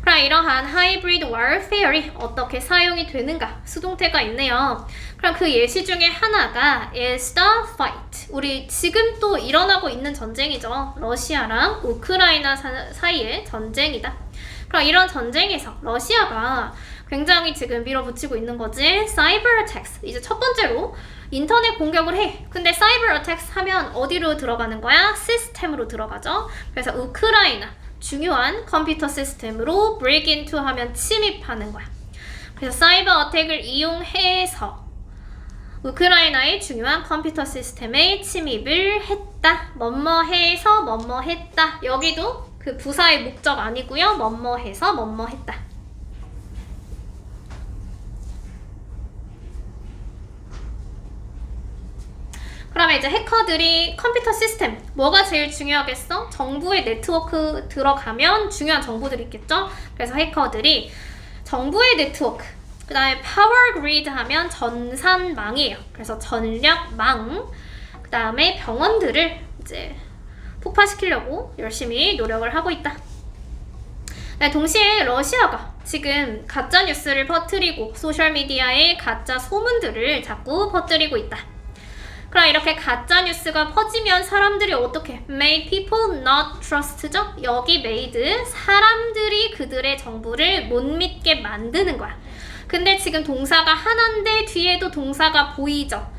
그럼 이러한 hybrid warfare이 어떻게 사용이 되는가? 수동태가 있네요. 그럼 그 예시 중에 하나가 is the fight. 우리 지금 또 일어나고 있는 전쟁이죠. 러시아랑 우크라이나 사이의 전쟁이다. 그럼 이런 전쟁에서 러시아가 굉장히 지금 밀어붙이고 있는 거지. 사이버 어택스. 이제 첫 번째로 인터넷 공격을 해. 근데 사이버 어택스 하면 어디로 들어가는 거야? 시스템으로 들어가죠. 그래서 우크라이나 중요한 컴퓨터 시스템으로 break into 하면 침입하는 거야. 그래서 사이버 어택을 이용해서 우크라이나의 중요한 컴퓨터 시스템에 침입을 했다. 뭐뭐해서 뭐뭐했다. 여기도 그 부사의 목적 아니고요. 뭐뭐해서 뭐뭐했다. 그러면 이제 해커들이 컴퓨터 시스템 뭐가 제일 중요하겠어? 정부의 네트워크 들어가면 중요한 정보들이 있겠죠? 그래서 해커들이 정부의 네트워크 그 다음에 파워 그리드 하면 전산망이에요. 그래서 전력망 그 다음에 병원들을 이제 폭파시키려고 열심히 노력을 하고 있다. 네, 동시에 러시아가 지금 가짜 뉴스를 퍼뜨리고 소셜미디어에 가짜 소문들을 자꾸 퍼뜨리고 있다. 그럼 이렇게 가짜 뉴스가 퍼지면 사람들이 어떻게? Make people not trust죠? 여기 made 사람들이 그들의 정보를 못 믿게 만드는 거야. 근데 지금 동사가 하나인데 뒤에도 동사가 보이죠?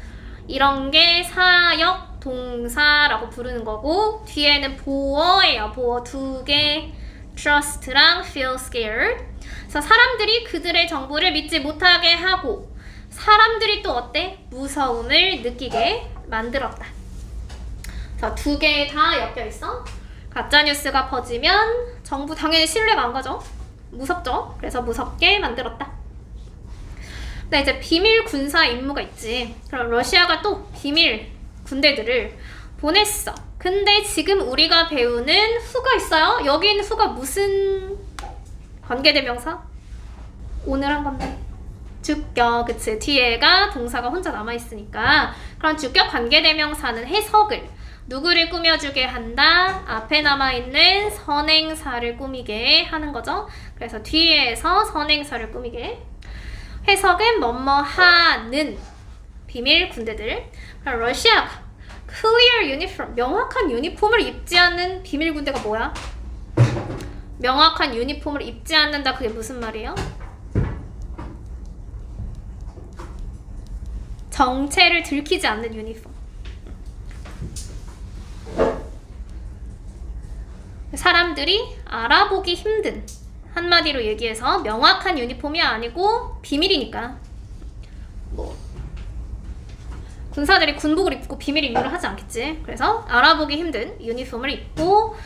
이런 게 사역 동사라고 부르는 거고 뒤에는 보어예요. 보어 두 개. trust랑 feel scared. 그래서 사람들이 그들의 정보를 믿지 못하게 하고 사람들이 또 어때? 무서움을 느끼게 만들었다. 자, 두 개 다 엮여 있어. 가짜 뉴스가 퍼지면 정부 당연히 신뢰가 안 가죠. 무섭죠? 그래서 무섭게 만들었다. 근데 이제 비밀 군사 임무가 있지. 그럼 러시아가 또 비밀 군대들을 보냈어. 근데 지금 우리가 배우는 who가 있어요. 여기 있는 who가 무슨 관계대명사? 오늘 한 건데. 주격, 그치. 뒤에가 동사가 혼자 남아있으니까. 그럼 주격 관계대명사는 해석을 누구를 꾸며주게 한다? 앞에 남아있는 선행사를 꾸미게 하는 거죠. 그래서 뒤에서 선행사를 꾸미게. 해석은 뭐뭐 하는 비밀 군대들. 그럼 러시아가 clear uniform, 명확한 유니폼을 입지 않는 비밀 군대가 뭐야? 명확한 유니폼을 입지 않는다. 그게 무슨 말이에요? 정체를 들키지 않는 유니폼. 사람들이 알아보기 힘든, 한마디로 얘기해서 명확한 유니폼이 아니고 비밀이니까. 뭐 군사들이 군복을 입고 비밀 임무를 하지 않겠지. 그래서 알아보기 힘든 유니폼을 입고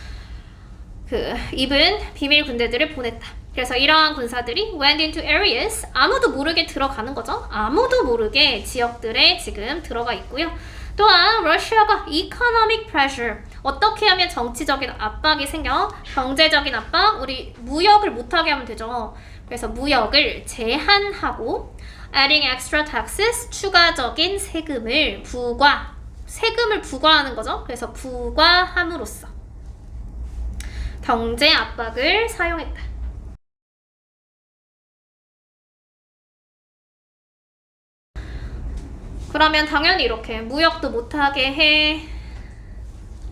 입은 비밀 군대들을 보냈다. 그래서 이러한 군사들이 went into areas, 아무도 모르게 들어가는 거죠. 아무도 모르게 지역들에 지금 들어가 있고요. 또한 러시아가 economic pressure, 어떻게 하면 정치적인 압박이 생겨? 경제적인 압박, 우리 무역을 못하게 하면 되죠. 그래서 무역을 제한하고 adding extra taxes, 추가적인 세금을 세금을 부과하는 거죠. 그래서 부과함으로써 경제 압박을 사용했다. 그러면 당연히 이렇게 무역도 못하게 해,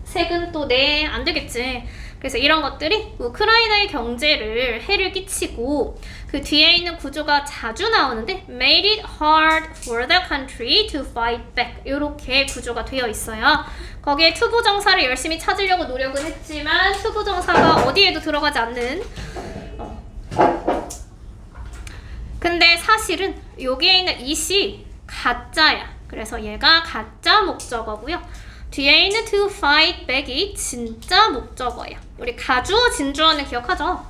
세금도 내, 안 되겠지. 그래서 이런 것들이 우크라이나의 경제를 해를 끼치고 그 뒤에 있는 구조가 자주 나오는데 made it hard for the country to fight back, 이렇게 구조가 되어 있어요. 거기에 투부정사를 열심히 찾으려고 노력은 했지만 투부정사가 어디에도 들어가지 않는 근데 사실은 여기에 있는 it이 가짜야. 그래서 얘가 가짜 목적어고요. 뒤에 있는 to fight back이 진짜 목적어예요. 우리 가주어 진주어는 기억하죠?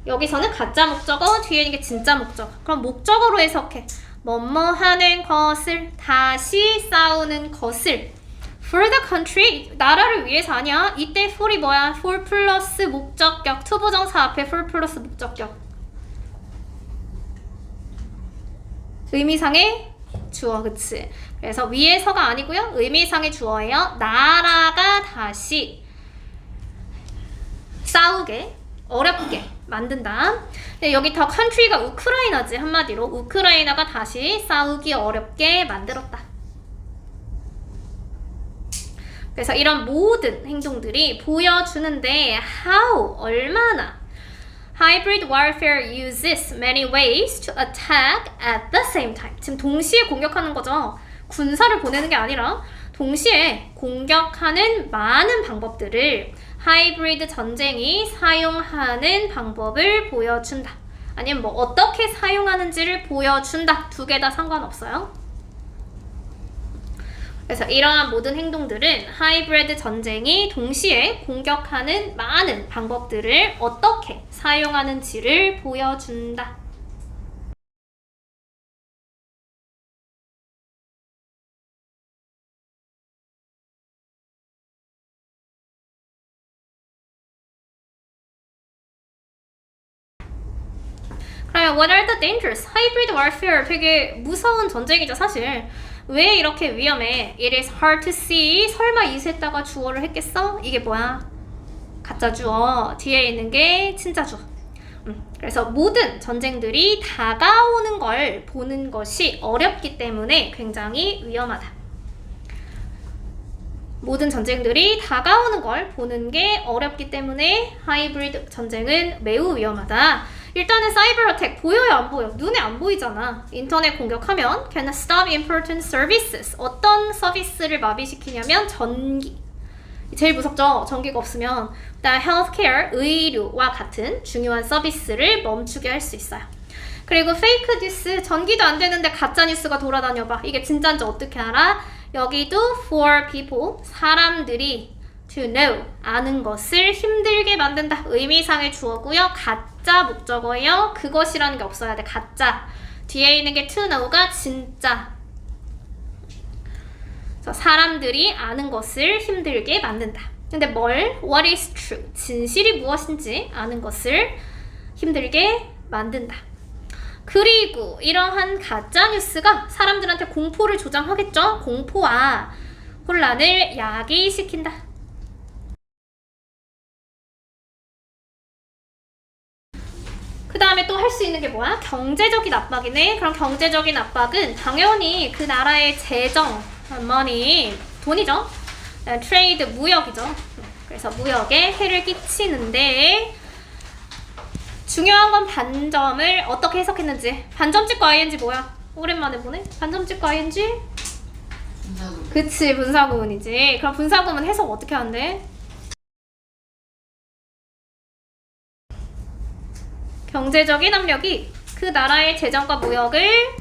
여기서는 가짜 목적어, 뒤에 있는 게 진짜 목적어. 그럼 목적어로 해석해. 뭐뭐 하는 것을, 다시 싸우는 것을. For the country, 나라를 위해서 아니야. 이때 for이 뭐야? for 플러스 목적격, 투부정사 앞에 for 플러스 목적격. 의미상의 주어, 그치? 그래서 위에서가 아니고요. 의미상의 주어예요. 나라가 다시 싸우게, 어렵게 만든다. 근데 여기 더 country가 우크라이나지. 한마디로 우크라이나가 다시 싸우기 어렵게 만들었다. 그래서 이런 모든 행동들이 보여주는데 how, 얼마나 Hybrid warfare uses many ways to attack at the same time. 지금 동시에 공격하는 거죠. 군사를 보내는 게 아니라 동시에 공격하는 많은 방법들을 하이브리드 전쟁이 사용하는 방법을 보여준다. 아니면 뭐 어떻게 사용하는지를 보여준다. 두 개 다 상관없어요. 그래서 이러한 모든 행동들은 하이브리드 전쟁이 동시에 공격하는 많은 방법들을 어떻게 사용하는지를 보여준다. 그러면 what are the dangers? 하이브리드 warfare 되게 무서운 전쟁이죠, 사실. 왜 이렇게 위험해? It is hard to see. 설마 이세다가 주어를 했겠어? 이게 뭐야? 가짜 주어. 뒤에 있는 게 진짜 주어. 그래서 모든 전쟁들이 다가오는 걸 보는 것이 어렵기 때문에 굉장히 위험하다. 모든 전쟁들이 다가오는 걸 보는 게 어렵기 때문에 하이브리드 전쟁은 매우 위험하다. 일단은 사이버 어택 보여요, 안 보여? 눈에 안 보이잖아. 인터넷 공격하면 can stop important services. 어떤 서비스를 마비시키냐면 전기. 제일 무섭죠? 전기가 없으면. 그다음 healthcare, 의료와 같은 중요한 서비스를 멈추게 할 수 있어요. 그리고 페이크 뉴스, 전기도 안 되는데 가짜 뉴스가 돌아다녀봐. 이게 진짜인지 어떻게 알아? 여기도 for people, 사람들이 to know, 아는 것을 힘들게 만든다. 의미상의 주어고요. 가짜 목적어예요. 그것이라는 게 없어야 돼. 가짜. 뒤에 있는 게 to know가 진짜. 사람들이 아는 것을 힘들게 만든다. 근데 뭘? What is true? 진실이 무엇인지 아는 것을 힘들게 만든다. 그리고 이러한 가짜뉴스가 사람들한테 공포를 조장하겠죠? 공포와 혼란을 야기시킨다. 그 다음에 또 할 수 있는 게 뭐야? 경제적인 압박이네. 그럼 경제적인 압박은 당연히 그 나라의 재정, money, 돈이죠. 트레이드, 무역이죠. 그래서 무역에 해를 끼치는데 중요한 건 반점을 어떻게 해석했는지. 반점 찍고 ing 뭐야? 오랜만에 보네. 반점 찍고 ing? 분사구문. 그치, 분사구문이지. 그럼 분사구문 해석 어떻게 하는데? 경제적인 압력이 그 나라의 재정과 무역을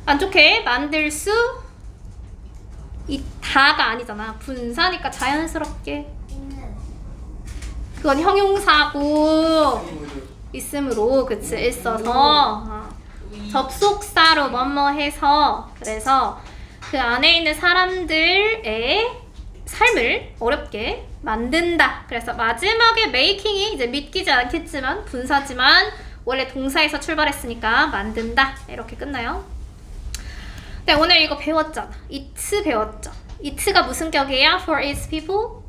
안 좋게 만들 수 있다가 아니잖아. 분사니까 자연스럽게. 그건 형용사고 있음으로, 그치, 있어서 접속사로 뭐뭐 해서, 그래서 그 안에 있는 사람들의 삶을 어렵게 만든다. 그래서 마지막에 making이 이제 믿기지 않겠지만 분사지만 원래 동사에서 출발했으니까 만든다. 이렇게 끝나요. 네, 오늘 이거 배웠잖아. it 배웠죠. it가 무슨 격이에요? For its people?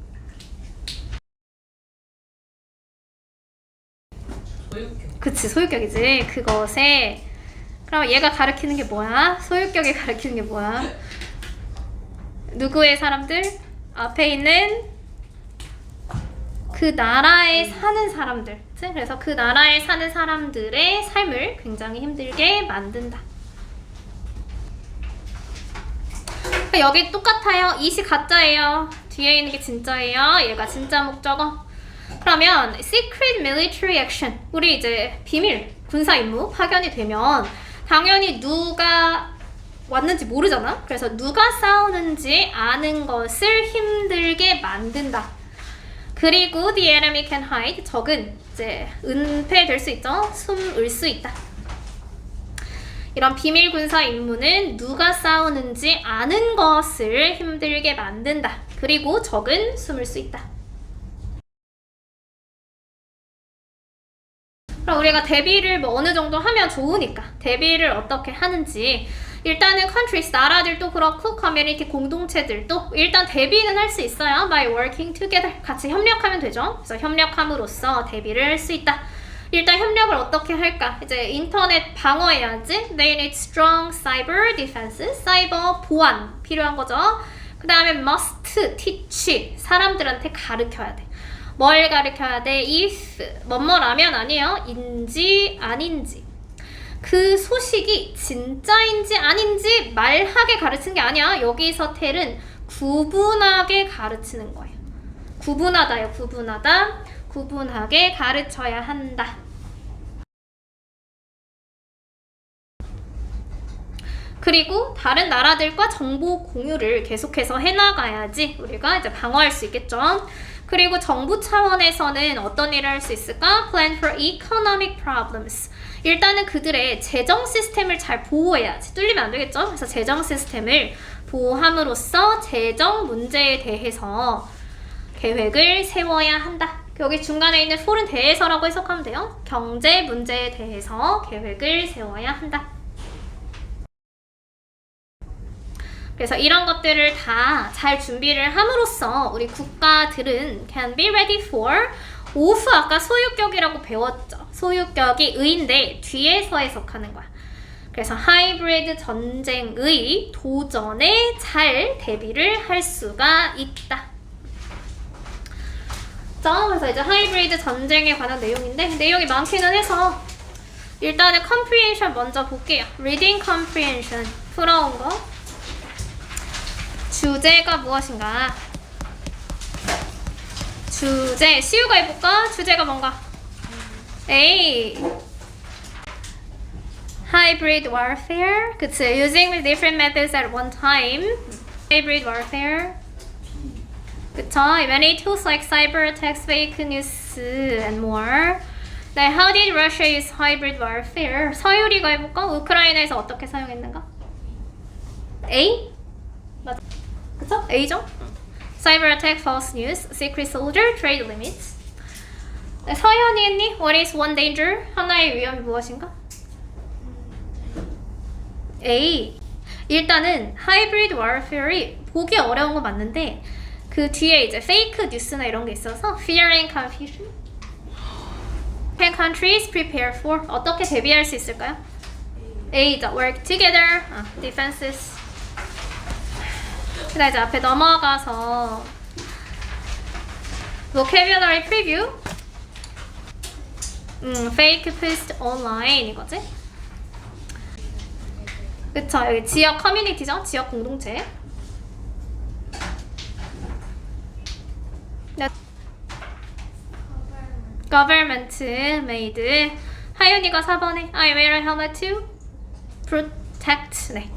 소유격. 그치, 소유격이지. 그것에. 그럼 얘가 가리키는 게 뭐야? 소유격이 가리키는 게 뭐야? 누구의 사람들? 앞에 있는 그 나라에 사는 사람들. 그치? 그래서 그 나라에 사는 사람들의 삶을 굉장히 힘들게 만든다. 여기 똑같아요. it이 가짜예요. 뒤에 있는 게 진짜예요. 얘가 진짜 목적어. 그러면 secret military action, 우리 이제 비밀 군사 임무 파견이 되면 당연히 누가 왔는지 모르잖아. 그래서 누가 싸우는지 아는 것을 힘들게 만든다. 그리고 the enemy can hide, 적은 이제 은폐될 수 있죠. 숨을 수 있다. 이런 비밀 군사 임무는 누가 싸우는지 아는 것을 힘들게 만든다. 그리고 적은 숨을 수 있다. 그럼 우리가 대비를 뭐 어느 정도 하면 좋으니까 대비를 어떻게 하는지, 일단은 countries, 나라들도 그렇고 커뮤니티, 공동체들도 일단 대비는 할 수 있어요. by working together, 같이 협력하면 되죠. 그래서 협력함으로써 대비를 할 수 있다. 일단 협력을 어떻게 할까? 이제 인터넷 방어해야지. They need strong cyber defense, 사이버 보안 필요한 거죠. 그 다음에 must teach, 사람들한테 가르쳐야 돼. 뭘 가르쳐야 돼? if, 뭐뭐라면 아니에요. 인지 아닌지. 그 소식이 진짜인지 아닌지 말하게 가르치는 게 아니야. 여기서 텔은 구분하게 가르치는 거예요. 구분하다요. 구분하다. 구분하게 가르쳐야 한다. 그리고 다른 나라들과 정보 공유를 계속해서 해나가야지 우리가 이제 방어할 수 있겠죠. 그리고 정부 차원에서는 어떤 일을 할 수 있을까? Plan for economic problems. 일단은 그들의 재정 시스템을 잘 보호해야지. 뚫리면 안 되겠죠? 그래서 재정 시스템을 보호함으로써 재정 문제에 대해서 계획을 세워야 한다. 여기 중간에 있는 for은 대해서라고 해석하면 돼요. 경제 문제에 대해서 계획을 세워야 한다. 그래서 이런 것들을 다 잘 준비를 함으로써 우리 국가들은 can be ready for, 오후 아까 소유격이라고 배웠죠. 소유격이 의인데 뒤에서 해석하는 거야. 그래서 하이브리드 전쟁의 도전에 잘 대비를 할 수가 있다. 자, 그래서 이제 하이브리드 전쟁에 관한 내용인데 내용이 많기는 해서 일단은 comprehension 먼저 볼게요. reading comprehension 풀어온 거. 주제가 무엇인가? 주제, 시우가 해볼까? 주제가 뭔가? A. Hybrid warfare. 그치, using different methods at one time. Hybrid warfare. 그쵸, many tools like cyber attacks, fake news, and more. 네, how did Russia use hybrid warfare? 서유리가 해볼까? 우크라이나에서 어떻게 사용했는가? A? 맞아. 그쵸? A죠? Cyber attack, false news, secret soldier, trade limits. 네, 서현이 했니? What is one danger? 하나의 위험이 무엇인가? A. 일단은 hybrid warfare이 보기 어려운 건 맞는데 그 뒤에 이제 fake 뉴스나 이런 게 있어서 fear and confusion. Can countries prepare for? 어떻게 대비할 수 있을까요? A죠. Work together. Defenses. 그다음 이제 앞에 넘어가서 vocabulary preview. fake post online 이거지? 그쵸. 여기 지역 커뮤니티죠. 지역 공동체. Government made. 하윤이가 4번에 I wear a helmet to protect. 네.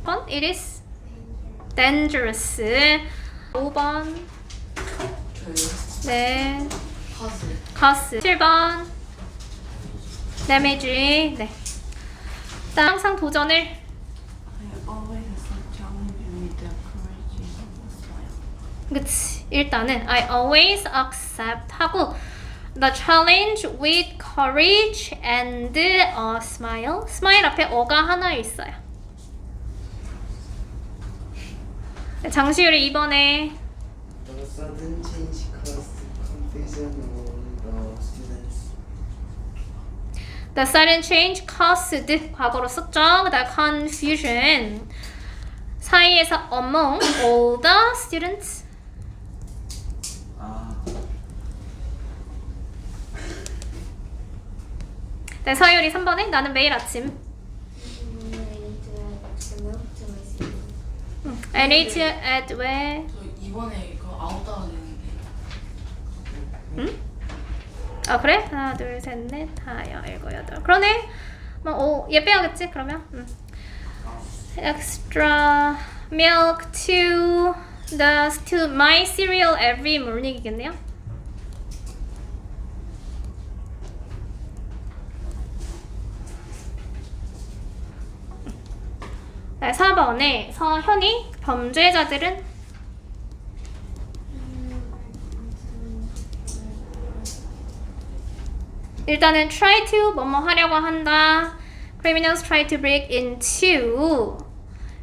1번 It is dangerous. 5번 저요. 네. 파스. cause. 7번 damage. 네. 일단 항상 도전을 I always accept challenge with the courage and a smile. 그치. 일단은 I always accept 하고 the challenge with courage and a smile. smile 앞에 어가 하나 있어요. 장시율이 2번에 The sudden change caused confusion among the students. the sudden change caused 과거로 썼죠. 그다음 confusion 사이에서 among all the students. 네, 서율이 3번에 나는 매일 아침 I need to add where 저 이번에 그거 아웃 따야 되는데. 응? 아 그래? 하나 둘셋넷 다여 일곱 여덟 그러네 얘 빼야겠지 그러면 extra milk to my cereal every morning이겠네요. 네, 4번에 서현이 범죄자들은 일단은 try to 뭐뭐 하려고 한다. Criminals try to break into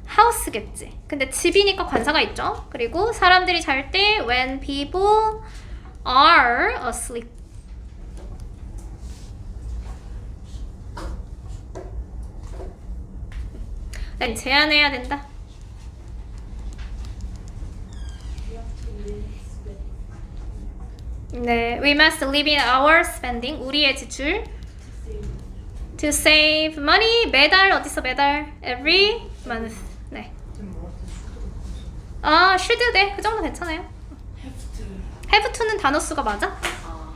house겠지. 근데 집이니까 관사가 있죠. 그리고 사람들이 잘 때 when people are asleep. 네, 제한해야 된다. 네, we must limit our spending. 우리의 지출. To save money. 매달 어디서 매달? Every month. 네. 아, should 돼. 그 정도 괜찮아요. Have to. have to는 단어 수가 맞아? 아.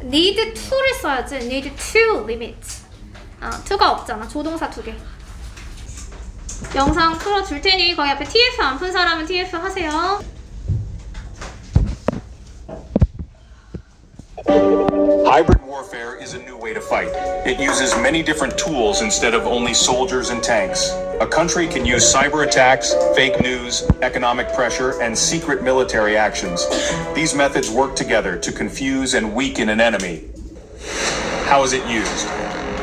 need to를 써야지. need to limit. to가 없잖아. 조동사 2개. 영상 풀어줄 테니 거기 앞에 TF 안 푼 사람은 TF 하세요. Hybrid warfare is a new way to fight. It uses many different tools instead of only soldiers and tanks. A country can use cyber attacks, fake news, economic pressure, and secret military actions. These methods work together to confuse and weaken an enemy. How is it used?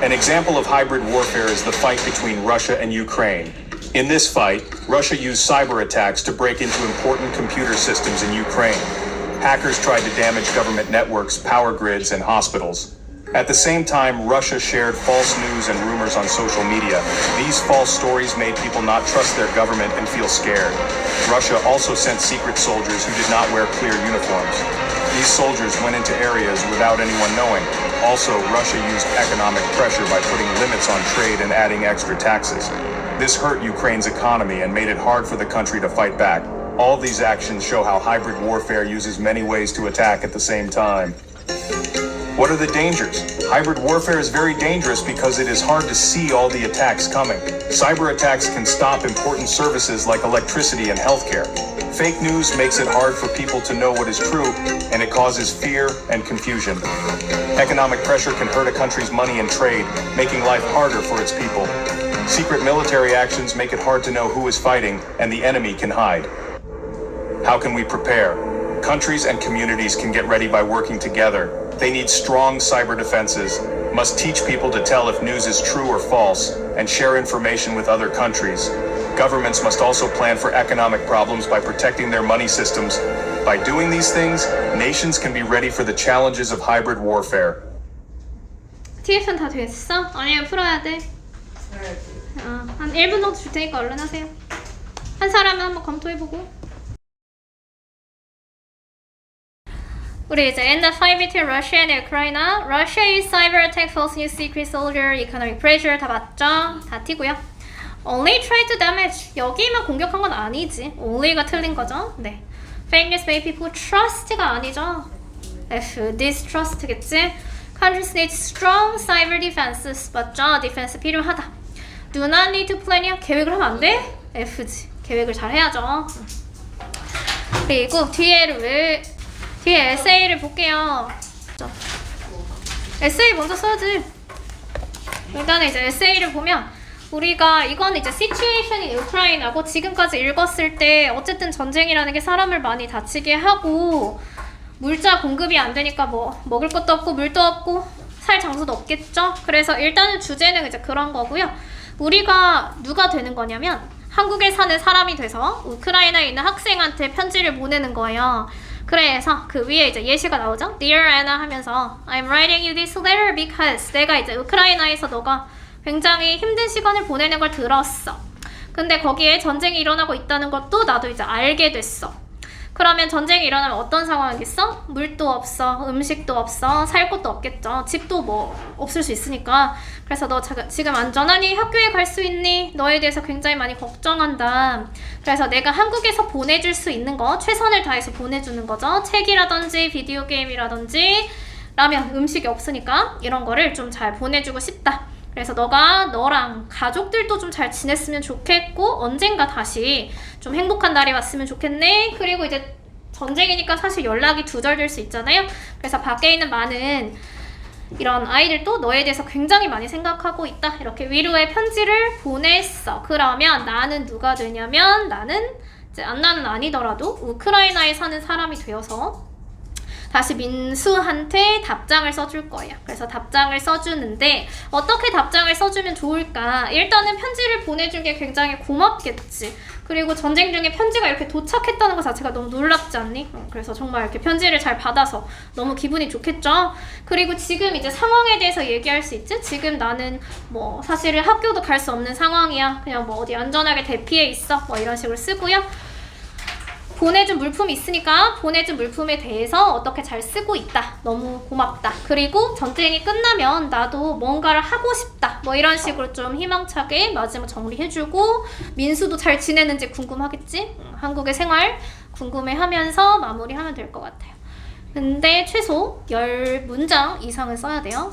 An example of hybrid warfare is the fight between Russia and Ukraine. In this fight, Russia used cyber attacks to break into important computer systems in Ukraine. Hackers tried to damage government networks, power grids, and hospitals. At the same time, Russia shared false news and rumors on social media. These false stories made people not trust their government and feel scared. Russia also sent secret soldiers who did not wear clear uniforms. These soldiers went into areas without anyone knowing. Also, Russia used economic pressure by putting limits on trade and adding extra taxes. This hurt Ukraine's economy and made it hard for the country to fight back. All these actions show how hybrid warfare uses many ways to attack at the same time. What are the dangers? Hybrid warfare is very dangerous because it is hard to see all the attacks coming. Cyber attacks can stop important services like electricity and healthcare. Fake news makes it hard for people to know what is true, and it causes fear and confusion. Economic pressure can hurt a country's money and trade, making life harder for its people. Secret military actions make it hard to know who is fighting, and the enemy can hide. How can we prepare? Countries and communities can get ready by working together. They need strong cyber defenses, must teach people to tell if news is true or false, and share information with other countries. Governments must also plan for economic problems by protecting their money systems. By doing these things, nations can be ready for the challenges of hybrid warfare. TF는 다 됐어? 아니면 풀어야 돼? 써야지. 한 1분 정도 줄 테니까 얼른 하세요. 한 사람은 한번 검토해보고. 우리 이제 in the fight between Russia and Ukraine, Russia used cyber attack, false news, secret soldier, economic pressure 다 맞죠? 다 T고요. Only try to damage. 여기만 공격한 건 아니지. Only가 틀린 거죠. 네. Fake news make people trust가 아니죠. F. distrust겠지. Countries need strong cyber defenses. 맞죠? 디펜스 필요하다. Do not need to plan. 계획을 하면 안 돼? F지. 계획을 잘 해야죠. 그리고 뒤에 에세이를 볼게요. 에세이 먼저 써야지. 일단은 이제 에세이를 보면 우리가 이건 이제 시츄에이션이 우크라이나고 지금까지 읽었을 때 어쨌든 전쟁이라는 게 사람을 많이 다치게 하고 물자 공급이 안 되니까 뭐 먹을 것도 없고 물도 없고 살 장소도 없겠죠. 그래서 일단은 주제는 이제 그런 거고요. 우리가 누가 되는 거냐면 한국에 사는 사람이 돼서 우크라이나에 있는 학생한테 편지를 보내는 거예요. 그래서 그 위에 이제 예시가 나오죠. Dear Anna 하면서 I'm writing you this letter because 내가 이제 우크라이나에서 너가 굉장히 힘든 시간을 보내는 걸 들었어. 근데 거기에 전쟁이 일어나고 있다는 것도 나도 이제 알게 됐어. 그러면 전쟁이 일어나면 어떤 상황이겠어? 물도 없어, 음식도 없어, 살 곳도 없겠죠. 집도 뭐 없을 수 있으니까. 그래서 너 지금 안전하니? 학교에 갈 수 있니? 너에 대해서 굉장히 많이 걱정한다. 그래서 내가 한국에서 보내줄 수 있는 거 최선을 다해서 보내주는 거죠. 책이라든지 비디오 게임이라든지 라면, 음식이 없으니까 이런 거를 좀 잘 보내주고 싶다. 그래서 너랑 가족들도 좀 잘 지냈으면 좋겠고 언젠가 다시 좀 행복한 날이 왔으면 좋겠네. 그리고 이제 전쟁이니까 사실 연락이 두절될 수 있잖아요. 그래서 밖에 있는 많은 이런 아이들도 너에 대해서 굉장히 많이 생각하고 있다. 이렇게 위로의 편지를 보냈어. 그러면 나는 누가 되냐면 나는 이제 안나는 아니더라도 우크라이나에 사는 사람이 되어서 다시 민수한테 답장을 써줄 거예요. 그래서 답장을 써주는데 어떻게 답장을 써주면 좋을까? 일단은 편지를 보내준 게 굉장히 고맙겠지. 그리고 전쟁 중에 편지가 이렇게 도착했다는 것 자체가 너무 놀랍지 않니? 그래서 정말 이렇게 편지를 잘 받아서 너무 기분이 좋겠죠? 그리고 지금 이제 상황에 대해서 얘기할 수 있지? 지금 나는 뭐 사실은 학교도 갈 수 없는 상황이야. 그냥 뭐 어디 안전하게 대피해 있어. 뭐 이런 식으로 쓰고요. 보내준 물품이 있으니까 보내준 물품에 대해서 어떻게 잘 쓰고 있다. 너무 고맙다. 그리고 전쟁이 끝나면 나도 뭔가를 하고 싶다. 뭐 이런 식으로 좀 희망차게 마지막 정리해주고 민수도 잘 지내는지 궁금하겠지? 한국의 생활 궁금해하면서 마무리하면 될 것 같아요. 근데 최소 10문장 이상은 써야 돼요.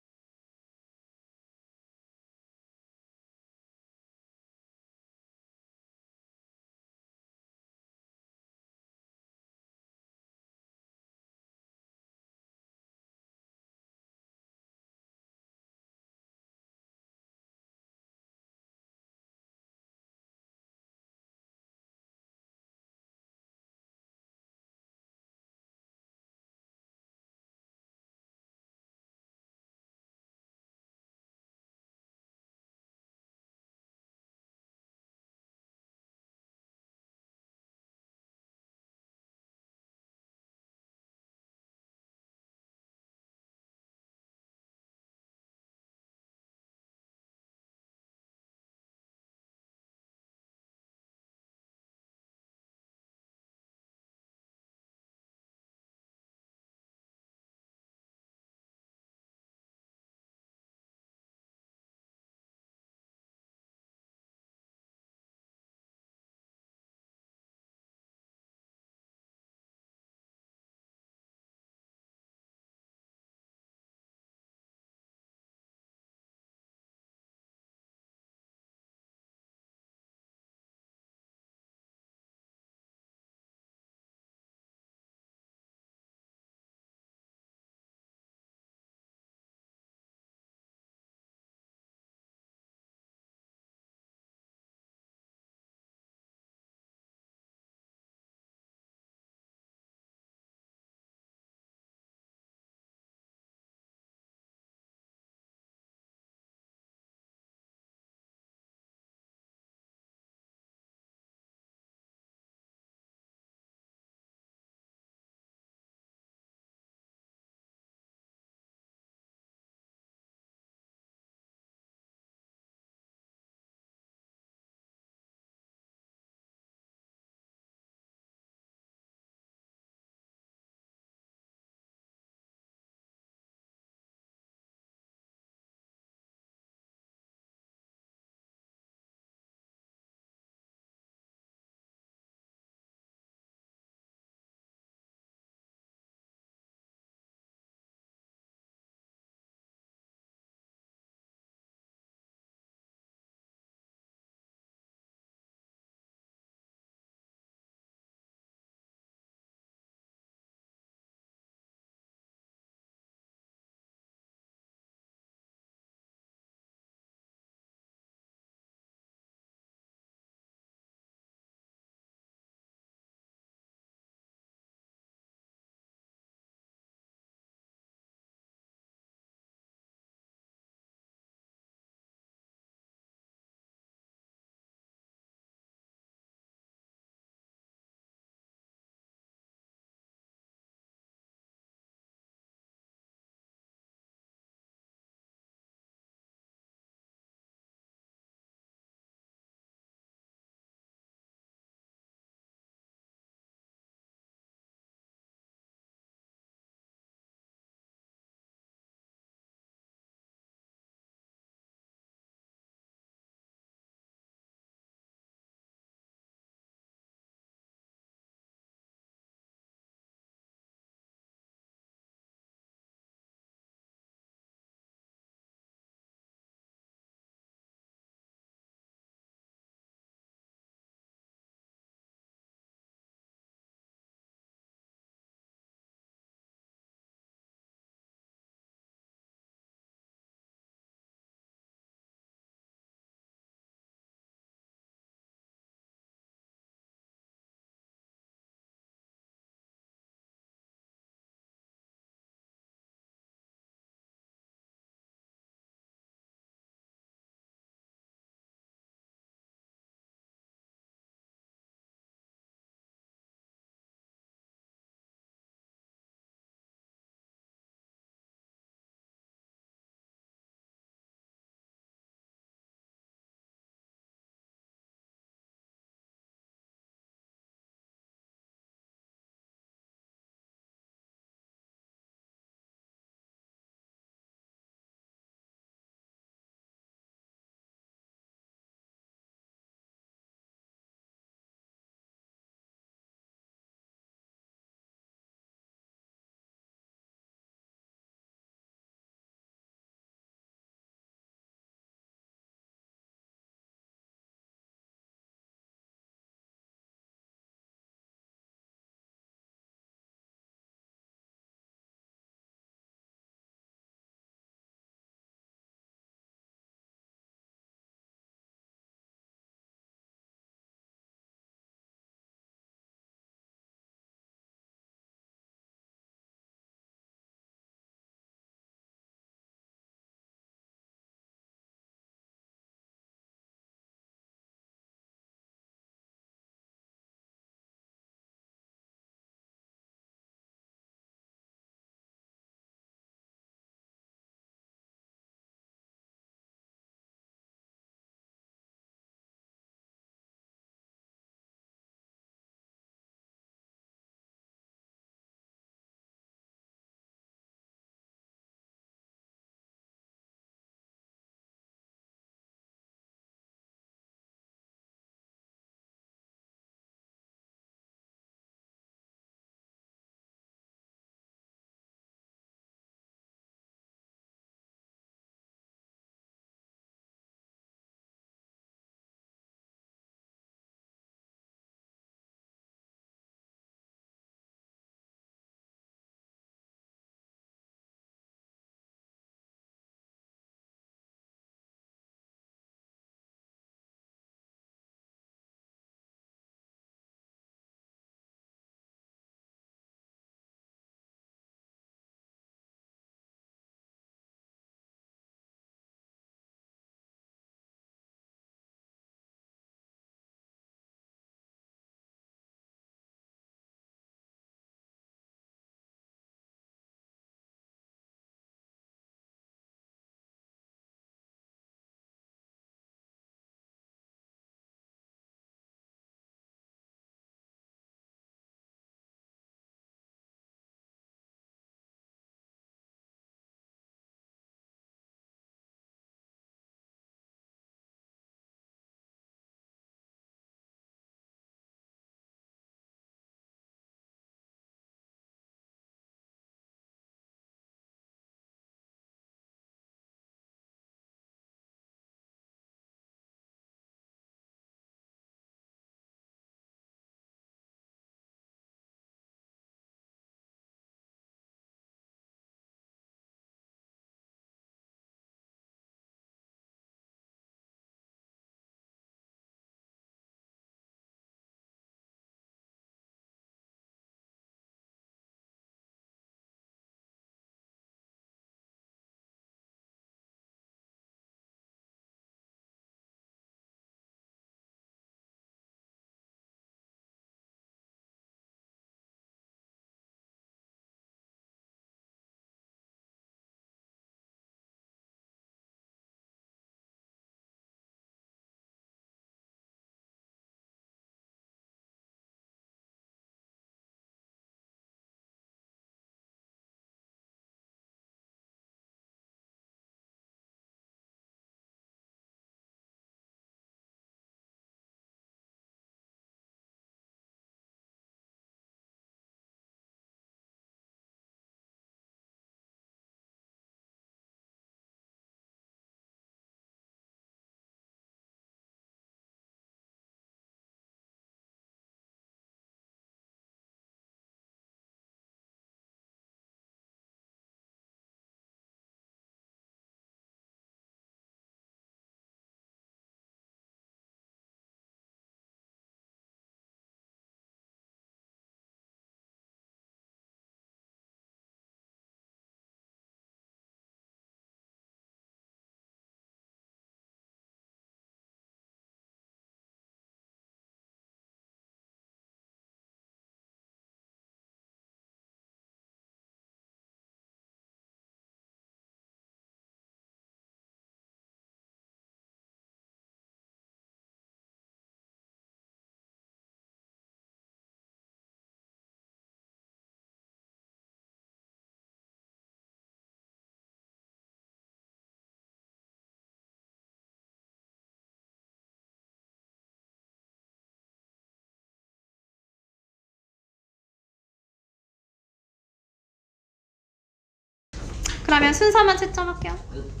그러면 순서만 채점할게요. 끝.